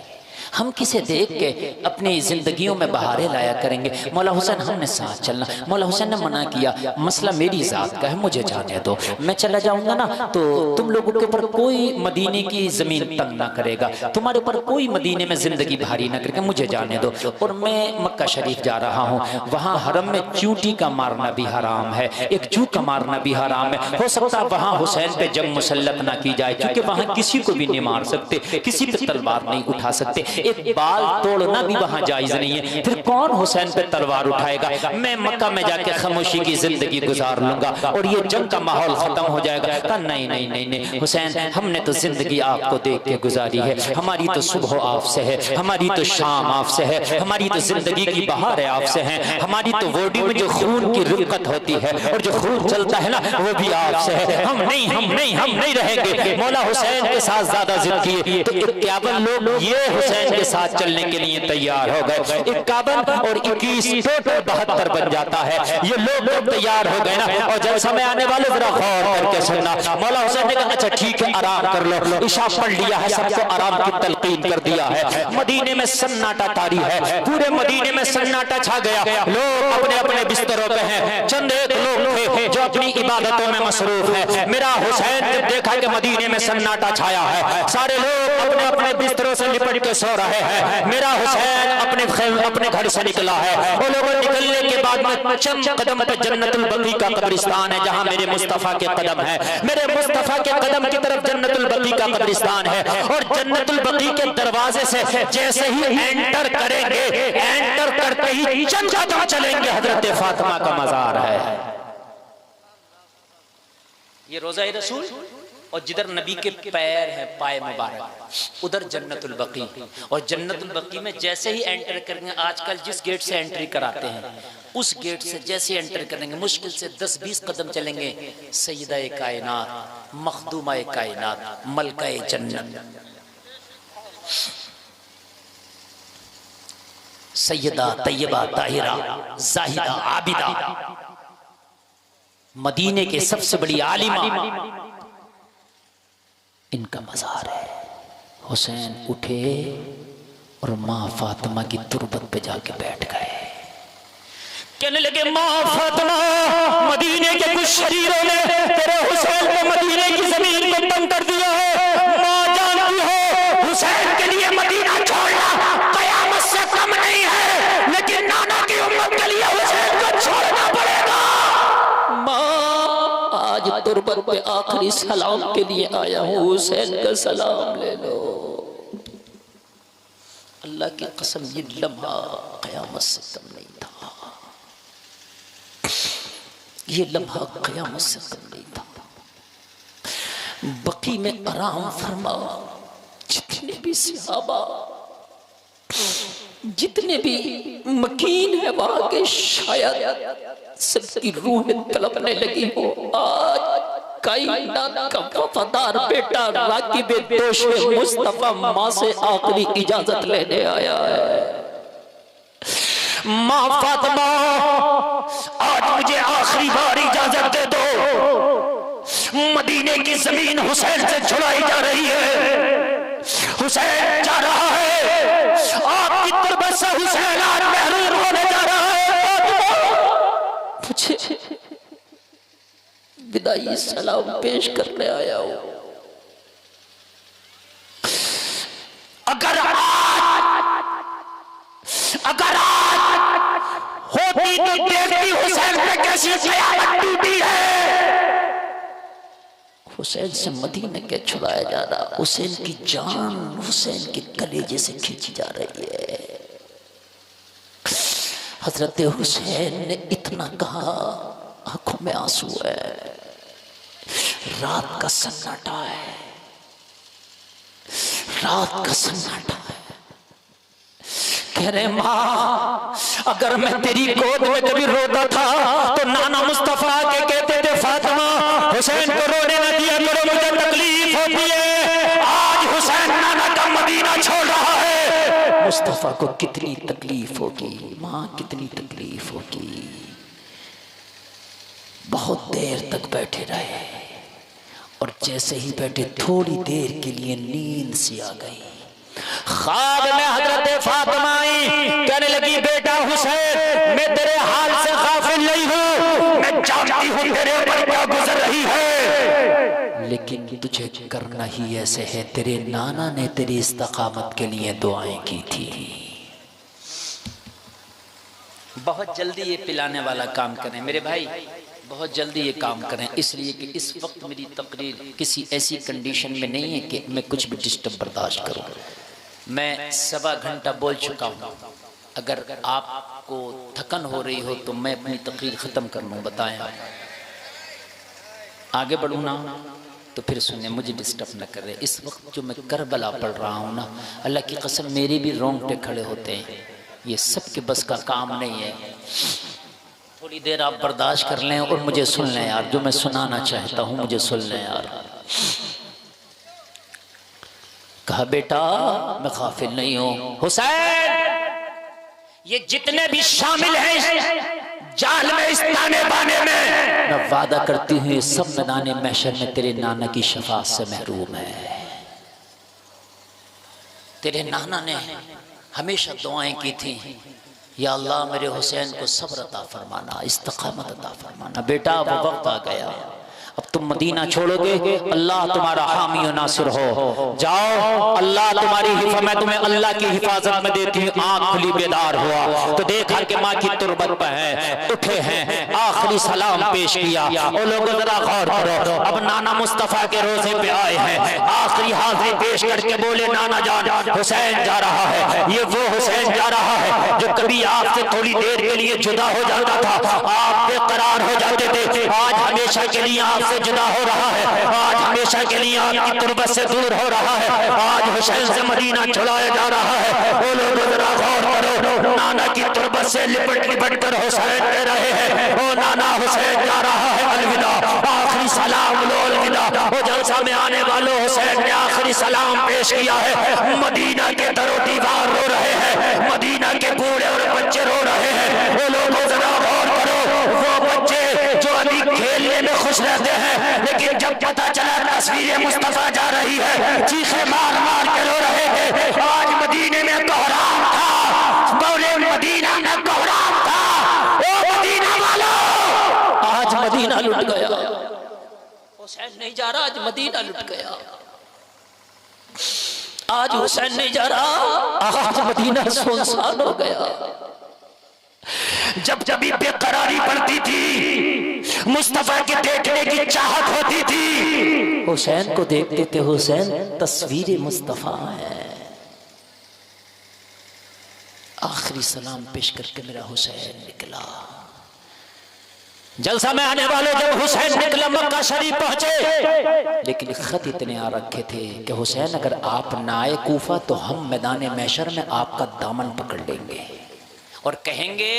A: हम किसे देख के अपनी जिंदगियों में बहारें लाया करेंगे। मौला हुसैन हमने साथ चलना। मौला हुसैन ने मना किया, मसला मेरी ज़ात का है, मुझे जाने दो, मैं चला जाऊंगा ना तो तुम लोगों के ऊपर कोई मदीने की ज़मीन तंग ना करेगा, तुम्हारे ऊपर कोई मदीने में ज़िंदगी भारी ना करेगा, मुझे जाने दो। और मैं मक्का शरीफ जा रहा हूँ, वहाँ हरम में चूंटी का मारना भी हराम है, एक जू का मारना भी हराम है। हो सकता है वहाँ हुसैन पे जंग मुसल्लत ना की जाए, क्योंकि वहाँ किसी को भी नहीं मार सकते, किसी पे तलवार नहीं उठा सकते, एक बाल तोड़ना भी वहां जायज नहीं है। फिर कौन हुसैन पे तलवार उठाएगा? मैं मक्का में जाके खामोशी की जिंदगी गुजार लूंगा और ये जंग का माहौल खत्म हो जाएगा। कहा नहीं नहीं नहीं नहीं हुसैन, हमने तो जिंदगी आपको देख के गुजारी है, हमारी तो सुबह आपसे है, हमारी तो शाम आपसे है, हमारी तो जिंदगी की बहार आपसे है, हमारी तो बॉडी में जो खून की रुकत होती है और जो खून चलता है ना वो भी आपसे है। हम नहीं रहेंगे। मौला हुसैन के साथ ज्यादा जिद किए तो 51 लोग ये हुसैन के साथ चलने के लिए तैयार हो गए। 51 और 21 टोटल 72 बन जाता है। ये लोग तैयार हो गए ना, और जब समय आने वाले जरा गौर करके सुनना। मौला हुसैन ने कहा अच्छा ठीक है आराम कर लो, इशा पढ़ लिया है, सबको आराम की तलकीन कर दिया है। मदीने में सन्नाटा तारी है, पूरे मदीने में सन्नाटा छा गया, लोग अपने अपने बिस्तरों पे हैं। चंद एक लोग थे जो अपनी इबादतों में मसरूफ है। मेरा हुसैन जब देखा कि मदीने में सन्नाटा छाया है, सारे लोग अपने अपने बिस्तरों से लिपट के सो रहे हैं। मेरा हुसैन अपने घर से निकला है। वो लोगों निकलने के बाद में चंद कदम पे जन्नतुल बकी का कब्रिस्तान है, जहां मेरे मुस्तफा के कदम है। मेरे मुस्तफा के कदम की तरफ जन्नतुल बकी का कब्रिस्तान है। और जन्नतुल बकी के दरवाजे से जैसे ही एंटर करेंगे, एंटर करते ही चंद कदम चलेंगे हजरत फातिमा का मजार है।
C: ये रोज़ा रसूल, और जिधर नबी के पैर हैं, पाए मुबारक, उधर जन्नतुल बकी। और जन्नतुल बकी में जैसे ही एंटर करेंगे, आजकल जिस गेट से एंट्री कराते हैं उस गेट से जैसे एंटर करेंगे, मुश्किल से 10-20 कदम चलेंगे, सैयदा कायनात, मखदूमा कायनात, मलका जन्नत, सैयदा तैयबा ताहिरा जाहिदा आबिदा, मदीने के सबसे बड़ी आलिमा, इनका मजार है। हुसैन उठे और माँ फातिमा की तुरबत पे जाके बैठ गए। कहने लगे, माँ फातिमा, मदीने के कुछ शरीरों ने तेरे हुसैन को मदीने की जमीन को तंग कर दिया है। माँ जानती हो हुसैन के लिए मदीना छोड़ना कयामत से कम नहीं है, लेकिन नाना की उम्मत के लिए हुसैन को छोड़ना पड़ेगा। माँ, आज तुरबत पे आखिरी सलाम के लिए आया हूँ, हुसैन का सलाम ले लो। अल्लाह की कसम, ये लम्हा कयामत से कम नहीं था, ये लम्हा कयामत से कम नहीं था। बकी में आराम फरमा, जितने भी सहाबा, जितने भी मकीन है वहां के, शायद सबकी रूह तड़पने लगी हो। आज कायनात का वफादार बेटा राकिब दोष मुस्तफा माँ से आखिरी इजाजत लेने आया है। माँ फातिमा, आज मुझे आखिरी बार इजाजत दे दो। मदीने की जमीन हुसैन से छुड़ाई जा रही है, हुसैन जा रहा है, आपकी तुरबत से हुसैन आज महरूम होने जा रहा है। मुझे विदाई सलाम पेश करने आया हूं। अगर आज होती तो देखती हुसैन पे कैसी कयामत टूटी है। हुसैन से मदीने के छुड़ाया जा रहा, हुसैन की जान हुसैन के कलेजे से खींची जा रही है। हजरत हुसैन ने इतना कहा, आंखों में आंसू है, रात का सन्नाटा है, रात का सन्नाटा है। कह रहे माँ, अगर मैं तेरी गोद में कभी रोता था तो नाना मुस्तफा के कहते थे, फातिमा हुसैन को रोने न दिया करो, मुझे तकलीफ होती है। आज हुसैन नाना का मदीना छोड़ रहा है, मुस्तफा को कितनी तकलीफ होगी, माँ कितनी तकलीफ होगी। बहुत देर तक बैठे रहे और जैसे ही बैठे थोड़ी देर के लिए नींद सी आ गई। ख्वाब में हजरत फातिमा आई, कहने लगी, बेटा हुसैन, मैं तेरे हाल से गाफिल नहीं हूँ, मैं जानती हूँ तेरे ऊपर क्या गुजर रही है, लेकिन तुझे करना ही ऐसे है। तेरे नाना ने तेरी इस्तकामत के लिए दुआएं की थी। बहुत जल्दी ये पिलाने वाला काम करें मेरे भाई, बहुत जल्दी ये काम करें, इसलिए कि इस वक्त मेरी तकरीर किसी ऐसी कंडीशन में नहीं है कि मैं कुछ भी डिस्टर्ब बर्दाश्त करूं। मैं 1.25 घंटा बोल चुका हूं। अगर आपको थकन हो रही हो तो मैं अपनी तकरीर ख़त्म कर लूँ, बताएं। आगे बढ़ूँ ना तो फिर सुने, मुझे डिस्टर्ब न करें। इस वक्त जो मैं करबला पढ़ रहा हूँ ना, अल्लाह की कसम मेरे भी रोंगटे खड़े होते हैं। ये सब के बस का काम नहीं है। थोड़ी देर आप बर्दाश्त कर लें और मुझे सुन लें यार, जो मैं सुनाना चाहता हूँ मुझे सुन लें यार। कहा, बेटा मैं गाफिल नहीं हूँ। हुसैन, ये जितने भी शामिल हैं जाल में, इस ताने बाने में, मैं वादा करती हूँ ये सब मैदान महशर में तेरे नाना की शफाअत से महरूम है। तेरे नाना ने हमेशा दुआएं की थी, या अल्लाह मेरे हुसैन को सब्र अता फरमाना, इस्तकामत अता फरमाना। बेटा वो वक्त आ गया,
A: अब तुम मदीना छोड़ोगे, अल्लाह तुम्हारा हामी और नासिर हो। जाओ, अल्लाह तुम्हारी हिफाजत, मैं तुम्हें अल्लाह की हिफाजत में देती हूँ। आंख खुली बेदार हुआ तो देखा कि माँ की तुरबत पर है, उठे हैं, आखिरी सलाम पेश किया। और लोगों जरा गौर करो, अब नाना मुस्तफा के रोजे पे आए हैं, आखिरी हाजिरी पेश करके बोले नाना जान हुसैन जा रहा है। ये वो हुसैन जा रहा है जो कभी आपसे थोड़ी देर के लिए जुदा हो जाता था, आप बेकरार हो जाते थे, आज हमेशा के लिए आपसे जुदा हो रहा है, आज हमेशा के लिए आपकी तुरबत से दूर हो रहा है। आज हुसैन से मदीना छुड़ाया जा रहा है। वो लोग जरा गौर करो, नाना की तुरबत से लिपट लिपट कर हुसैन दे रहे हैं। वो नाना हुसैन जा रहा है, अलविदा, आखिरी सलाम लो, अलविदा। वो जलसा में आने वालों, हुसैन ने आखिरी सलाम पेश किया है। मदीना के दरो दीवार रो रहे हैं, मदीना के बूढ़े और बच्चे रो रहे हैं। वो लोग जरा गौर करो, वो बच्चे जो अभी खेलने में खुश रहते हैं, लेकिन जब पता चला तस्वीर मुस्तफा जा रही है, चीखे मार मार के रो रहे थे। आज मदीने में कोहराम था, बोले मदीना में कोहराम था। ओ मदीना वालों, आज मदीना लुट गया। हुसैन नहीं जा रहा, आज मदीना लुट गया। आज हुसैन नहीं जा रहा, आज मदीना सुनसान हो गया। जब जब बेकरारी पड़ती थी, मुस्तफा के देखने की चाहत होती थी, हुसैन को देखते थे। हुसैन तस्वीर मुस्तफा है। आखिरी सलाम पेश करके मेरा हुसैन निकला। जलसा में आने वाले जब हुसैन निकला, मक्का शरीफ पहुंचे, लेकिन खत इतने आ रखे थे कि हुसैन अगर आप ना आए कूफा तो हम मैदान महशर में आपका दामन पकड़ लेंगे
C: और कहेंगे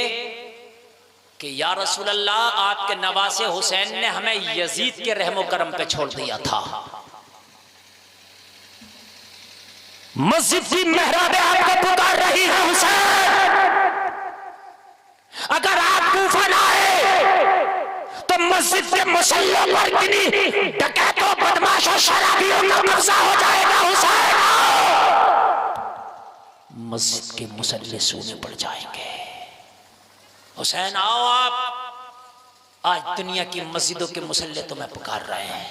C: कि या रसूल अल्लाह, आपके नवासे हुसैन ने हमें यजीद के रहमो करम पे छोड़ दिया था।
A: मस्जिद की मेहराब आपको पुकार रही है हुसैन, अगर आप कूफा ना आए तो मस्जिद के मुसल्लों पर किन्हीं डकैतों, बदमाशों, शराबियों का कब्जा हो जाएगा। हुसैन मस्जिद के मुसल्ले सूने पड़ जाएंगे।
C: हुसैन आओ आप, आज दुनिया की मस्जिदों के मुसल्ले तुम्हें पुकार रहे हैं।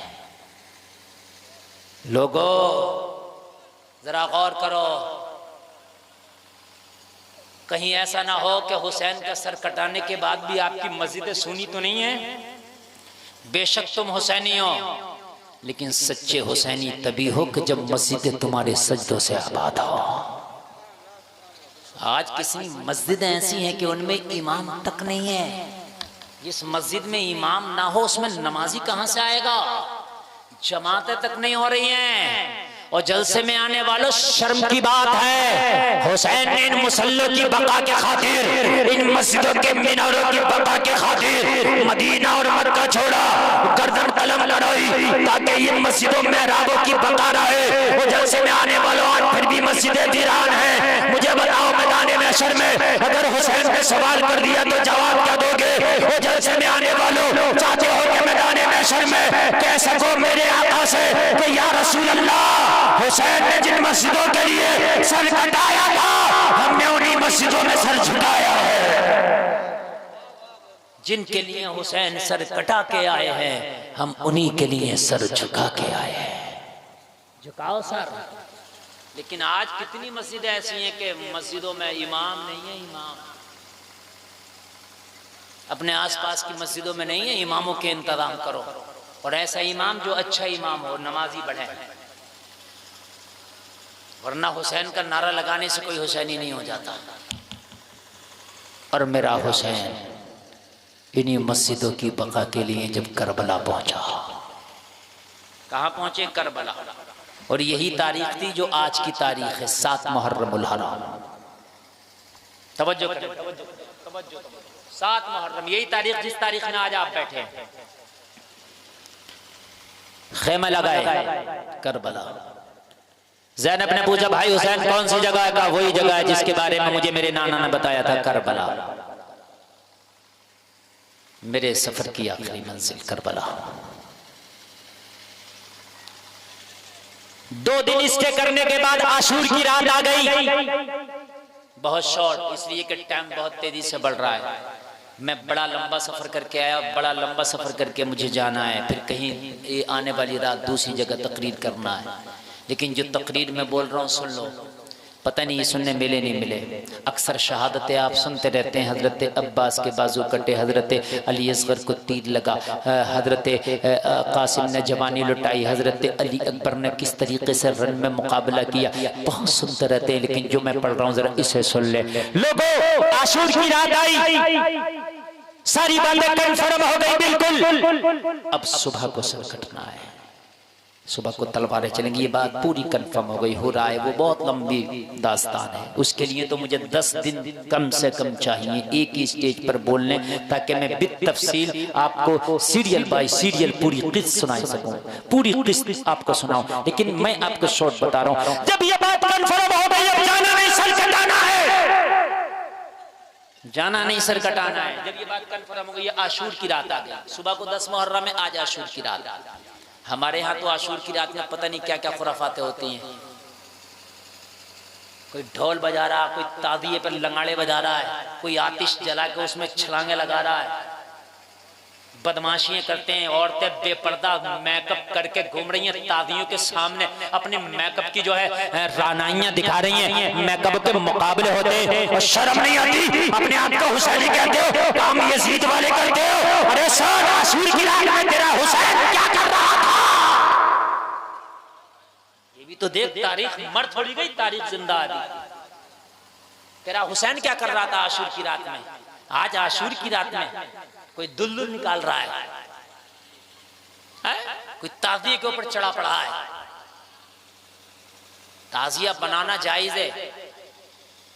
A: लोगों
C: जरा गौर करो, कहीं ऐसा ना हो कि हुसैन का सर कटाने के बाद भी आपकी मस्जिदें सुनी तो नहीं है। बेशक तुम हुसैनी हो,
A: लेकिन सच्चे हुसैनी तभी हो कि जब मस्जिदें तुम्हारे सजदों से आबाद हो।
C: आज किसी मस्जिदें ऐसी हैं कि उनमें इमाम तक नहीं है। जिस मस्जिद में इमाम ना हो उसमें नमाजी कहां से आएगा? जमातें तक नहीं हो रही हैं। और जलसे में आने वालों, शर्म की बात है, हुसैन ने इन मुसल्लों की बका के खातिर, इन मस्जिदों के मीनारों की बका के खातिर मदीना और मक्का छोड़ा, गर्दन कलम लड़ाई ताकि इन मस्जिदों में रागों की बका रहे। वो जलसे में आने वालों, आज फिर भी मस्जिदें वीरान हैं। मुझे बताओ, मैदान महशर में अगर हुसैन ने सवाल कर दिया तो जवाब क्या दोगे? वो जलसे में आने वालों, चाहते हो कि मैदान महशर में कह सको मेरे आका से कि या रसूल अल्लाह, हुसैन ने जिन मस्जिदों के लिए सर कटाया था, हमने उन्हीं मस्जिदों में सर झुकाया है। जिनके लिए हुसैन सर कटा के आए हैं, हम उन्हीं के लिए सर झुका के आए हैं। झुकाओ सर। लेकिन आज कितनी मस्जिदें ऐसी हैं कि मस्जिदों में इमाम नहीं है। इमाम अपने आसपास की मस्जिदों में नहीं है, इमामों के इंतजाम करो, और ऐसा इमाम जो अच्छा इमाम हो, नमाजी बढ़े। वरना हुसैन का नारा लगाने से कोई हुसैनी नहीं हो जाता।
A: और मेरा हुसैन इन्हीं मस्जिदों की बका के लिए जब करबला पहुंचा,
C: कहाँ पहुंचे? करबला। और यही तारीख थी जो आज की तारीख है, 7 मुहर्रमुल हराम। तवज्जो करें, तवज्जो। 7 मुहर्रम, यही तारीख जिस तारीख में आज आप बैठे हैं।
A: खेमा लगाए करबला। ज़ैनब ने पूछा, भाई हुसैन कौन सी जगह का? वही जगह है जिसके बारे में मुझे मेरे नाना ने बताया था, करबला। मेरे सफर की आखिरी मंजिल करबला। 2 दिन स्टे करने के बाद आशूर की रात आ गई।
C: बहुत शॉर्ट, इसलिए कि टाइम बहुत तेजी से बढ़ रहा है। मैं बड़ा लंबा सफ़र करके आया, बड़ा लंबा सफ़र करके मुझे जाना है, फिर कहीं ये आने वाली रात दूसरी जगह तकरीर करना है। लेकिन जो तकरीर मैं बोल रहा हूँ सुन लो, पता नहीं ये सुनने मिले नहीं मिले। अक्सर शहादतें आप सुनते रहते हैं, हज़रत अब्बास के बाजू कटे, हज़रत अली असगर को तीर लगा, हज़रत कासिम ने जवानी लुटाई, हज़रत अली अकबर ने किस तरीके से रन में मुकाबला किया, बहुत सुनते रहते हैं। लेकिन जो मैं पढ़ रहा हूँ ज़रा इसे सुन ले। लोगों, आशूर की रात आई, सारी बातें कन्फर्म हो गई बिल्कुल, अब सुबह को सर कटना है, सुबह को तलवारें चलेंगी, ये बात पूरी कंफर्म हो गई। हो रहा है वो बहुत लंबी दास्तान है, उसके लिए तो मुझे 10 दिन कम से कम चाहिए एक ही स्टेज पर बोलने, ताकि मैं बित तफसील आपको सीरियल बाय सीरियल पूरी किस्त सुना सकूं, पूरी किस्त आपको सुनाऊं। लेकिन मैं आपको शॉर्ट बता रहा हूं, जब ये बात कंफर्म हो गई, अब जाना नहीं सर कटाना है, जाना नहीं सर कटाना है। जब ये बात कंफर्म हो गई, आशूर की रात आ गई, सुबह को 10 मुहर्रम में, आज आशूर की रात। हमारे यहाँ तो आशूर की रात में पता नहीं क्या क्या खुराफातें होती हैं। कोई ढोल बजा रहा, कोई तादिये पर लंगाड़े बजा रहा है, कोई आतिश जला के उसमें छलांगे लगा रहा है, बदमाशियां करते हैं। औरतें बेपर्दा मेकअप करके घूम रही हैं तादियों के सामने, अपने मेकअप की जो है रानाइयां दिखा रही हैं, मेकअप के मुकाबले होते हैं, और शर्म नहीं आती, अपने आप को हुसैनी कहते हो, काम यजीद वाले करते हो। अरे सर, आशूर की रात में तेरा हुसैन क्या कर रहा था, ये भी तो देख। तारीख मर थोड़ी गई, तारीख जिंदा अभी। तेरा हुसैन क्या कर रहा था आशूर की रात में? आज आशूर की रात में कोई दुल्लुल निकाल रहा है, कोई ताजिए के ऊपर चढ़ा पड़ा है। ताजिया बनाना जायज है,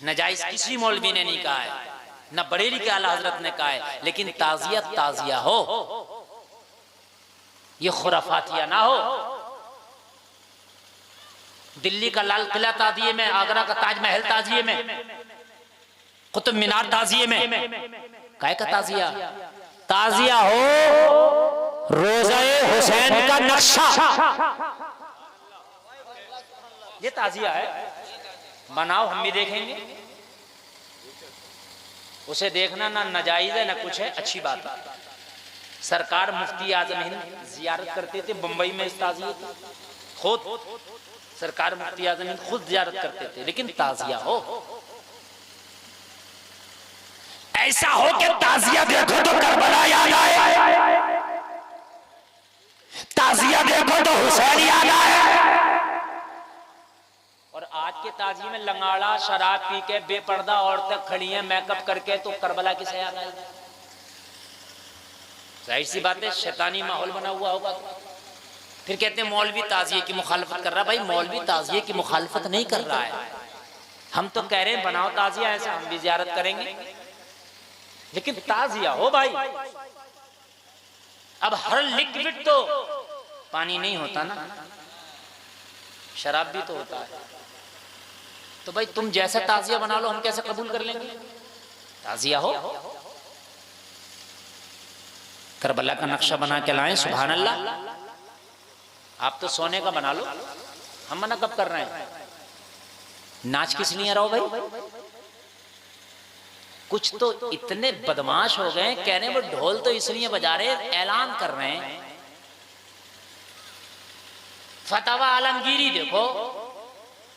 C: नाजायज किसी मौलवी ने नहीं कहा है, न बरेली के आला हजरत ने कहा है, लेकिन ताजिया ताजिया हो, ये खुराफातिया ना हो। दिल्ली का लाल किला ताजिए में, आगरा का ताजमहल ताजिए में, कुतुब मीनार ताजिए में, काय का ताजिया? ताजिया हो रोज़े हुसैन का नक्शा, ये ताजिया है। बनाओ, हम भी देखेंगे। उसे देखना ना नाजायज है ना कुछ है, अच्छी बात है। सरकार मुफ्ती आजम हिंद जियारत करते थे बंबई में इस ताजिए की, खुद सरकार मुफ्ती आजम हिंद खुद जियारत करते थे। लेकिन ताजिया हो, ऐसा हो कि ताजिया देखो तो करबला याद आए, ताजिया देखो तो हुसैन याद आए। और आज के ताजिए में लंगाड़ा शराब पी के बेपर्दा औरतें खड़ी हैं मेकअप करके, तो करबला किसे याद आएगा? जाहिर सी बात है, शैतानी माहौल बना हुआ होगा। फिर कहते हैं मौलवी ताजिए की मुखालफत कर रहा। भाई, मौलवी ताजिए की मुखालफत नहीं कर रहा है, हम तो कह रहे हैं बनाओ ताजिया, ऐसा हम भी जियारत करेंगे, लेकिन ताजिया हो भाई। अब हर लिक्विड तो पानी नहीं होता ना, शराब भी तो होता है। तो भाई तुम जैसा ताजिया बना लो, हम कैसे कबूल कर लेंगे? ताजिया हो, करबला का नक्शा बना के लाएं, सुभान अल्लाह। आप तो सोने का बना लो, हम मना कब कर रहे हैं? नाच किस लिए रहो भाई? कुछ तो इतने बदमाश हो गए, कह रहे हैं वो ढोल तो इसलिए बजा रहे, ऐलान कर रहे हैं। फतवा आलमगीरी देखो,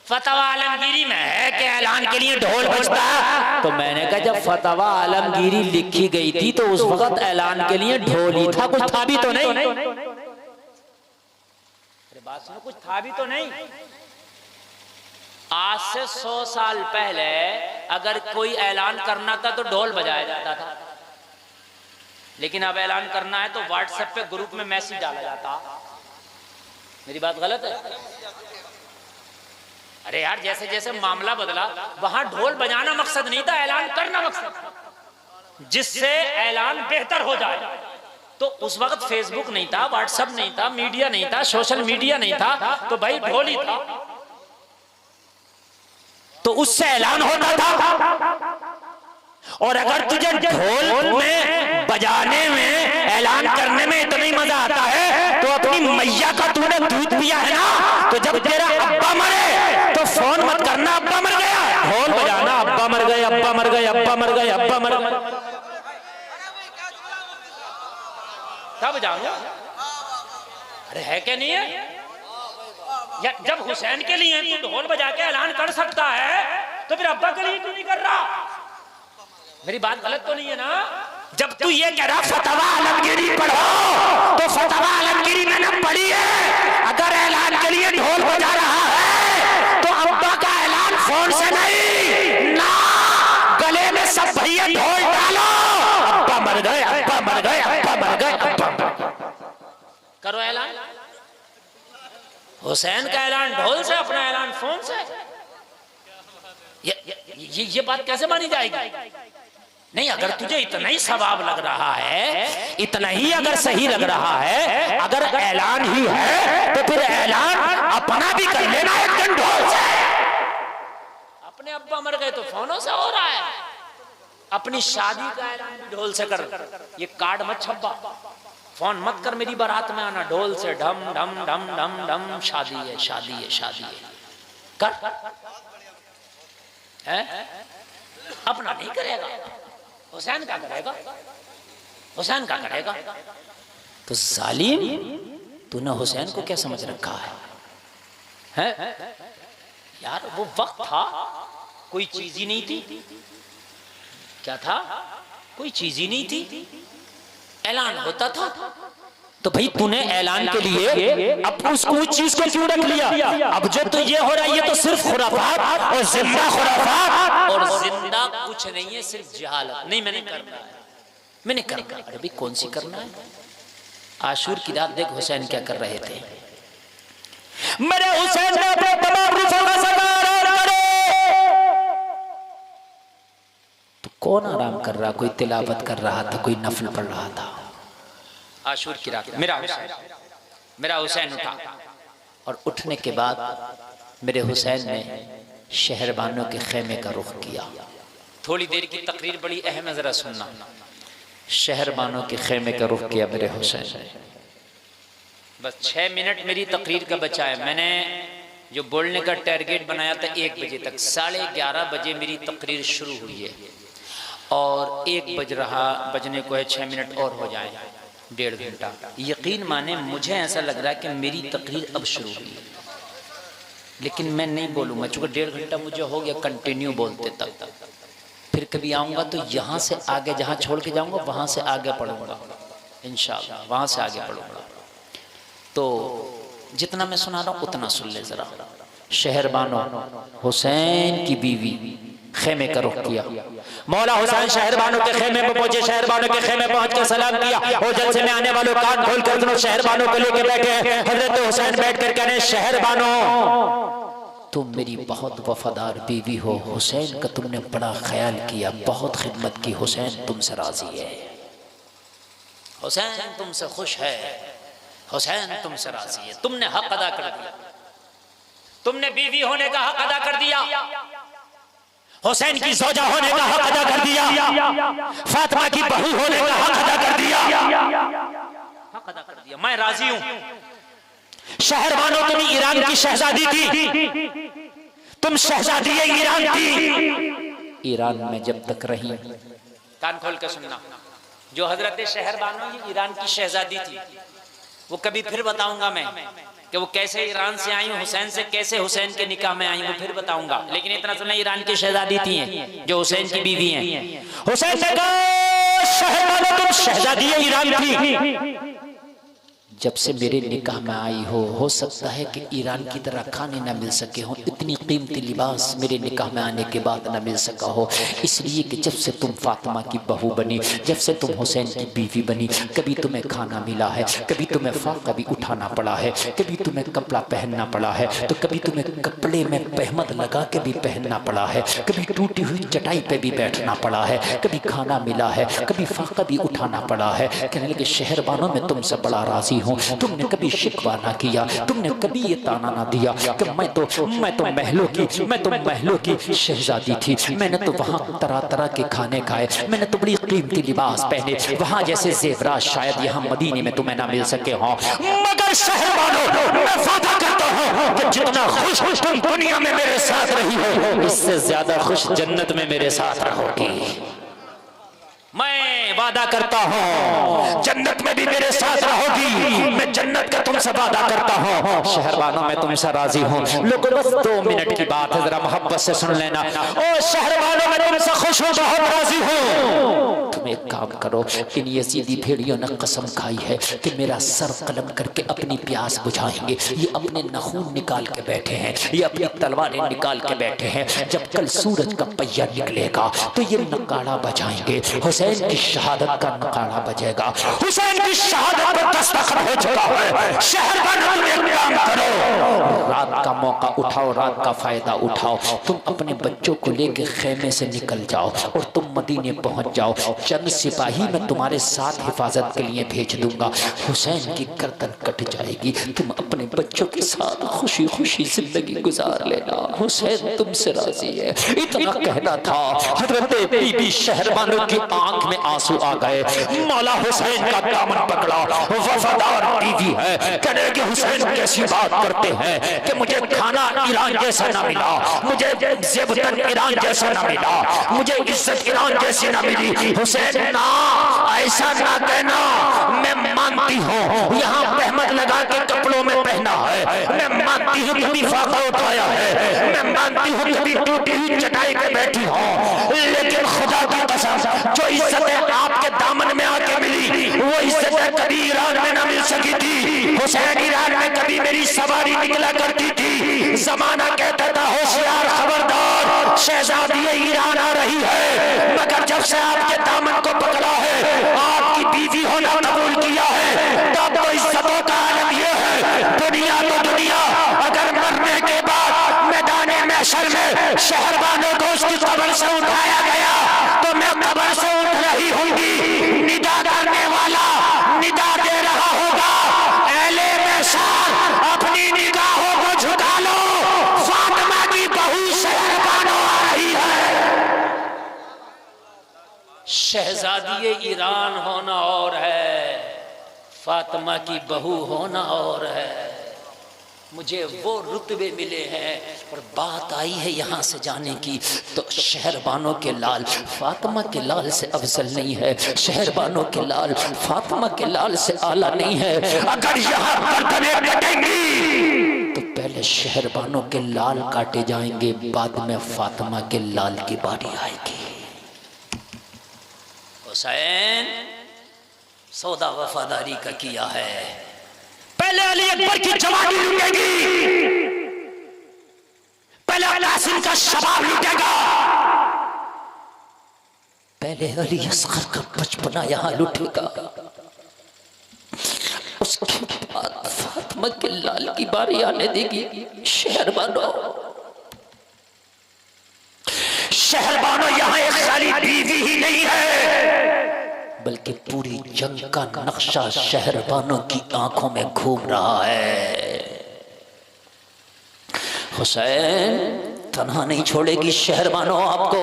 C: फतवा आलमगीरी में है कि ऐलान के लिए ढोल बजता। तो मैंने कहा जब फतवा आलमगीरी लिखी गई थी तो उस वक्त ऐलान के लिए ढोल ही था, कुछ था भी तो नहीं। अरे बात सुनो, कुछ था भी तो नहीं। आज से 100 साल पहले अगर कोई ऐलान करना था तो ढोल बजाया जाता था, लेकिन अब ऐलान करना है तो व्हाट्सएप पे ग्रुप में मैसेज डाला जाता। मेरी बात गलत है? अरे यार, जैसे जैसे मामला बदला, वहां ढोल बजाना मकसद नहीं था, ऐलान करना मकसद था, जिससे ऐलान बेहतर हो जाए। तो उस वक्त फेसबुक नहीं था, व्हाट्सएप नहीं था, मीडिया नहीं था, सोशल मीडिया नहीं था, तो भाई ढोल ही था, तो उससे ऐलान होता था। और अगर तुझे ढोल में बजाने में, ऐलान करने में इतना ही मजा आता है, तो अपनी मैया का तूने दूध पिया है ना, तो जब तेरा अब्बा मरे तो फोन मत करना अब्बा मर गया, ढोल बजाना अब्बा मर गए, अब्बा मर गए, अब्बा मर गए, अब्बा मर गए। तब जानू। अरे है क्या नहीं है? या जब हुसैन के लिए तू ढोल बजा के ऐलान कर सकता है तो फिर अब्बा के लिए क्यों नहीं कर रहा? मेरी बात गलत तो नहीं है ना? जब तू ये कह रहा फतवा आलमगीरी पढ़ो तो फतवा आलमगीरी मैंने पढ़ी है। अगर ऐलान के लिए ढोल बजा रहा है तो अब्बा का ऐलान फोन से नहीं ना, गले में सब भैया ढोल डालो। अब्बा मर गए, अब्बा मर गए, अब्बा मर गए, अब्बा करो ऐलान। हुसैन का ऐलान ढोल से, अपना ऐलान फोन से। ये बात कैसे मानी जाएगी? नहीं, अगर तुझे इतना ही सवाब लग रहा है, इतना ही अगर सही लग रहा है, अगर ऐलान ही है तो फिर ऐलान अपना भी कर लेना एक दिन ढोल से। अपने अब्बा मर गए तो फोनों से हो रहा है, अपनी शादी का ऐलान भी ढोल से कर। ये कार्ड मत छप्पा, फोन मत कर मेरी बारात में आना, ढोल से ढम ढम ढम ढम ढम शादी है, शादी है, शादी है कर। है अपना नहीं करेगा, हुसैन का करेगा, हुसैन का करेगा। तो जालिम, तूने हुसैन को क्या समझ रखा है? यार वो वक्त था, कोई चीज ही नहीं थी। क्या था? कोई चीज ही नहीं थी, ऐलान होता था। तो भाई तूने ऐलान के लिए अब उस चीज को क्यों रख लिया? अब जो तो ये हो रहा है ये तो सिर्फ खुराफात और जिंदा खुराफात और जिंदा कुछ नहीं है, सिर्फ जहालत। नहीं मैंने करना है, मैंने करना। अरे भाई कौन सी करना है? आशूर की रात देख हुसैन क्या कर रहे थे। मेरे हुसैन ने अपने तमाम रूहों का सरदार करे। तो कौन आराम कर रहा? कोई तिलावत कर रहा था, कोई नफल पढ़ रहा था। आशूर की रात मेरा हुसैन उठा, और उठने के बाद मेरे हुसैन ने शहरबानों के खेमे का रुख किया। थोड़ी देर की तकरीर बड़ी अहम है, जरा सुनना। शहरबानों के खेमे का रुख किया मेरे हुसैन ने। बस 6 मिनट मेरी तकरीर का बचा है। मैंने जो बोलने का टारगेट बनाया था 1 बजे तक, 11:30 बजे मेरी तकरीर शुरू हुई है और 1 बजने को है, 6 मिनट और हो जाए, 1.5 घंटा। यकीन माने मुझे ऐसा लग रहा है कि मेरी तकरीर अब शुरू हुई है, लेकिन मैं नहीं बोलूँगा चूँकि 1.5 घंटा मुझे हो गया कंटिन्यू बोलते तक। फिर कभी आऊँगा तो यहाँ से आगे, जहाँ छोड़ के जाऊँगा वहाँ से आगे पढ़ूँगा इंशाअल्लाह, वहाँ से आगे पढ़ूँगा। तो जितना मैं सुना रहा हूँ उतना सुन ले ज़रा। शहरबानो हुसैन की बीवी खेमे का रुख किया। मौला हुसैन शहरबानों के खेमे में पहुंचे। शहरबानों के खेमे पहुंच कर सलाम किया और जलसे में आने वालों कान खोल कर दोनों शहरबानों को लेकर बैठे। हजरत हुसैन बैठ कर कहने, शहरबानों तुम मेरी बहुत वफादार बीवी हो, हुसैन का तुमने बड़ा ख्याल किया, बहुत खिदमत की, हुसैन तुमसे राजी है, हुसैन तुमसे खुश है, हुसैन तुमसे राजी है, तुमने हक अदा कर दिया, तुमने बीवी होने का हक अदा कर दिया, हुसैन की ज़ौजा होने का हक अदा कर दिया, फातिमा की बहू होने का हक अदा कर दिया, हक अदा कर दिया, मैं राजी हूं। शहरबानो तुम ईरान की शहजादी थी, तुम शहजादी ईरान थी। ईरान में जब तक रही, कान खोल कर सुनना, जो हजरत शहरबानो ईरान की शहजादी थी, वो कभी फिर बताऊंगा मैं कि वो कैसे ईरान से आई, हुसैन से कैसे हुसैन के निकाह में आई, वो फिर बताऊंगा। लेकिन इतना सुना, ईरान की शहजादी थी जो हुसैन की बीवी हैं। हुसैन ने कहा, शहरबानो तुम शहजादी ईरान थी, जब से मेरे निकाह में आई हो सकता है कि ईरान की तरह खाने ना मिल सके हो, इतनी कीमती लिबास मेरे निकाह में आने के बाद ना मिल सका हो, इसलिए कि जब से तुम फातिमा की बहू बनी, जब से तुम हुसैन की बीवी बनी, कभी तुम्हें खाना मिला है, कभी तुम्हें फाका भी उठाना पड़ा है, कभी तुम्हें कपड़ा पहनना पड़ा है, तो कभी तुम्हें कपड़े में तहमत लगा के भी पहनना पड़ा है, कभी टूटी हुई चटाई पे भी बैठना पड़ा है, कभी खाना मिला है, कभी फाका भी उठाना पड़ा है। कहने लगे, शहरबानों में तुमसे बड़ा राजी हूँ, तुमने कभी शिकवा ना किया, तुमने कभी ये ताना ना दिया कि मैं तो महलों की शहजादी थी, मैंने तो वहाँ तरह तरह के खाने खाए, मैंने तो बड़ी कीमती लिबास पहने, वहाँ जैसे जेवरात शायद यहाँ मदीने में तुम्हें ना मिल सके हो। मगर शहरबानों, मैं वादा करता हूँ कि जितना खुश तुम दुनिया में मेरे साथ रही हो, इससे ज्यादा खुश जन्नत में मेरे साथ रहोगी। मैं वादा
A: वादा करता हूँ, जन्नत में भी मेरे साथ रहोगी, मैं जन्नत का तुमसे वादा करता हूँ। शहरबानो मैं तुमसे राजी हूँ। लोगों बस 2 मिनट की बात है, जरा मोहब्बत से सुन लेना। ओ शहरबानो मैं तुमसे खुश हूँ, बहुत राजी हूँ। तुम एक काम करो, इन यजीदी भेड़ियों ने कसम खाई है कि मेरा सर कलम करके अपनी प्यास बुझाएंगे। ये अपने नखून निकाल के बैठे हैं, ये अपनी तलवारें निकाल के बैठे हैं। जब कल सूरज का पहिया निकलेगा तो ये नगाड़ा बजाएंगे, हुसैन की शहादत का नगाड़ा बजेगा। हुसैन की शहादत पर दस्तखत हो चुका है। शहरबानो तुम एक काम करो, रात का मौका उठाओ, रात का फायदा उठाओ। तुम अपने बच्चों को लेकर खेमे से निकल जाओ और तुम मदीने पहुंच जाओ। चंद सिपाही मैं तुम्हारे साथ हिफाजत के लिए भेज दूंगा। हुसैन की गर्दन कट जाएगी, तुम अपने बच्चों के साथ खुशी खुशी जिंदगी गुजार लेना। हुसैन तुमसे राजी है। इतना कहना था, हजरत बीबी शहरबानो की आंख में आंसू आ गए। मौला हुसैन का दामन पकड़ा, वफादार बीवी है, कहने कि हुसैन कैसी बात करते हैं कि मुझे खाना ईरान जैसा ना मिला, मुझे ज़ेबतन ईरान जैसा ना मिला, मुझे इज्जत ईरान जैसी ना मिली। हुसैन ना, ऐसा ना कहना, मैं मानती हूँ यहाँ तहमत लगा के कपड़ों में पहना है, मैं मानती हूँ कभी फाका उठाया है, मैं मानती हूँ कभी टूटी हुई चटाई पे बैठी हूँ, लेकिन खुदा की कसम जो इज्जत आपके दामन में आके मिली वो इज्जत कभी ईरान में ना मिल सकी थी। हुसैन ईरान में कभी मेरी सवारी निकला करती थी, जमाना कहता था होशियार खबरदार शहजादी ईरान आ रही है, मगर जब से आपके दामन को पकड़ा है, आपकी बीवी होना कबूल किया है, तब तो इज्जतों का आलम यह है। दुनिया तो दुनिया, अगर मरने के बाद मैदाने महशर में शहरबानो को उसकी कब्र से उठाया गया तो मैं कब्र से उठ रही होंगी, निदा करने वाला निदा दे रहा होगा, अहले महशर अपनी निगाहों को झुका लो, फातिमा की बहू शहरबानो आ रही है।
C: शहजादी ईरान होना और है, फातिमा की बहू होना और है। मुझे वो रुतबे मिले हैं और बात आई है यहाँ से जाने की, तो शहरबानो के लाल फातिमा के लाल से अफजल नहीं है, शहरबानो के लाल फातिमा के लाल से आला नहीं है। अगर यहाँ गर्दनें कटेंगी तो पहले शहरबानो के लाल काटे जाएंगे, बाद में फातिमा के लाल की बारी आएगी। हुसैन सौदा वफादारी का किया है, पहले अली अकबर की जवानी लूटेगी, पहले कासिम का शबाब लूटेगा, पहले अली असगर का बचपना यहां लूटेगा, उसके बाद फातिमा के लाल की बारी आने देगी। शहरबानो यहां एक खाली बीवी ही नहीं है, बल्कि पूरी जंग का नक्शा शहरबानो की आंखों में घूम रहा है। हुसैन तन्हा नहीं छोड़ेगी शहरबानो आपको,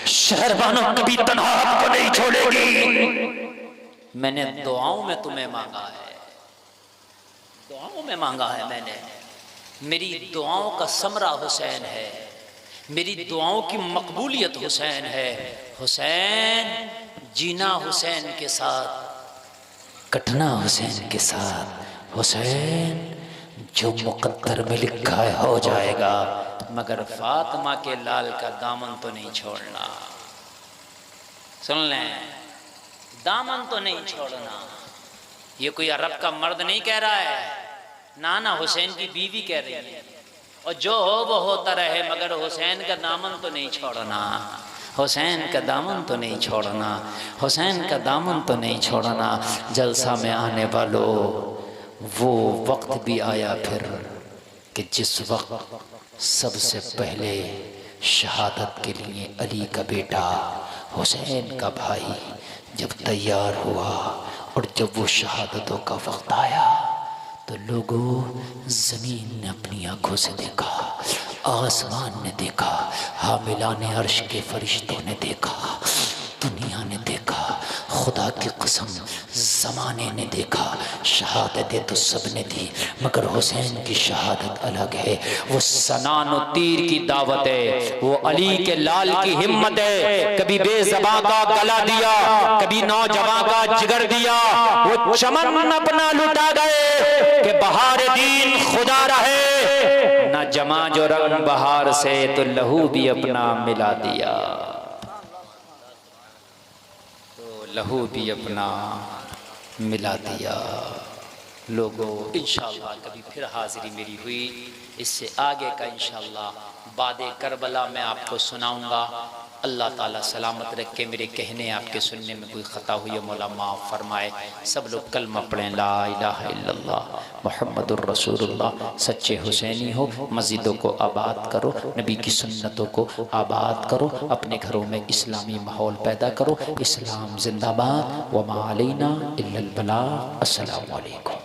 C: शहरबानो कभी तन्हा आपको नहीं छोड़ेगी। मैंने दुआओं में तुम्हें मांगा है, दुआओं में मांगा है मैंने, मेरी दुआओं का समरा हुसैन है, मेरी दुआओं की मकबूलियत हुसैन है। हुसैन जीना हुसैन के साथ, कटना हुसैन के साथ। हुसैन जो मुकद्दर में लिखा है हो जाएगा, मगर फातिमा के लाल का दामन तो नहीं छोड़ना। सुन लें, दामन तो नहीं छोड़ना। ये कोई अरब का मर्द नहीं कह रहा है, ना ना, हुसैन की बीवी कह रही है। और जो हो वो होता रहे, मगर हुसैन का दामन तो नहीं छोड़ना, हुसैन का दामन तो नहीं छोड़ना, हुसैन का दामन तो नहीं छोड़ना। जलसा में आने वालों, वो वक्त भी आया फिर कि जिस वक्त सबसे पहले शहादत के लिए अली का बेटा हुसैन का भाई जब तैयार हुआ और जब वो शहादतों का वक्त आया तो लोगों ज़मीन ने अपनी आंखों से देखा, आसमान ने देखा, हामिलाने अर्श के फरिश्तों ने देखा, दुनिया ने देखा। खुदा की कसम
A: ज़माने ने देखा, शहादतें तो सब ने दी, मगर हुसैन की शहादत अलग है। वो सनान तीर की दावत है, वो अली के लाल की हिम्मत है। कभी बेज़बां का गला दिया, कभी नौजवान का जिगर दिया। वो चमन अपना लुटा गए कि बहार दीन खुदा रहे, न जमा जो रंग बहार से तो लहू भी अपना मिला दिया, तो लहू भी अपना मिला दिया। लोगों इंशाअल्लाह कभी फिर हाजिरी मेरी हुई, इससे आगे का इंशाअल्लाह बादे करबला मैं आपको सुनाऊंगा। अल्लाह ताला सलामत रखे, मेरे कहने आपके सुनने में कोई ख़ता हुई है मौला माफ़ फरमाए। सब लोग कलमा पढ़ें, ला इलाहा इल्लल्लाह मुहम्मदुर रसूलुल्लाह। सच्चे हुसैनी हो, मस्जिदों को आबाद करो, नबी की सुन्नतों को आबाद करो, अपने घरों में इस्लामी माहौल पैदा करो। इस्लाम जिंदाबाद, व मा अलैना इल्लल बलाग। अस्सलामु अलैकुम।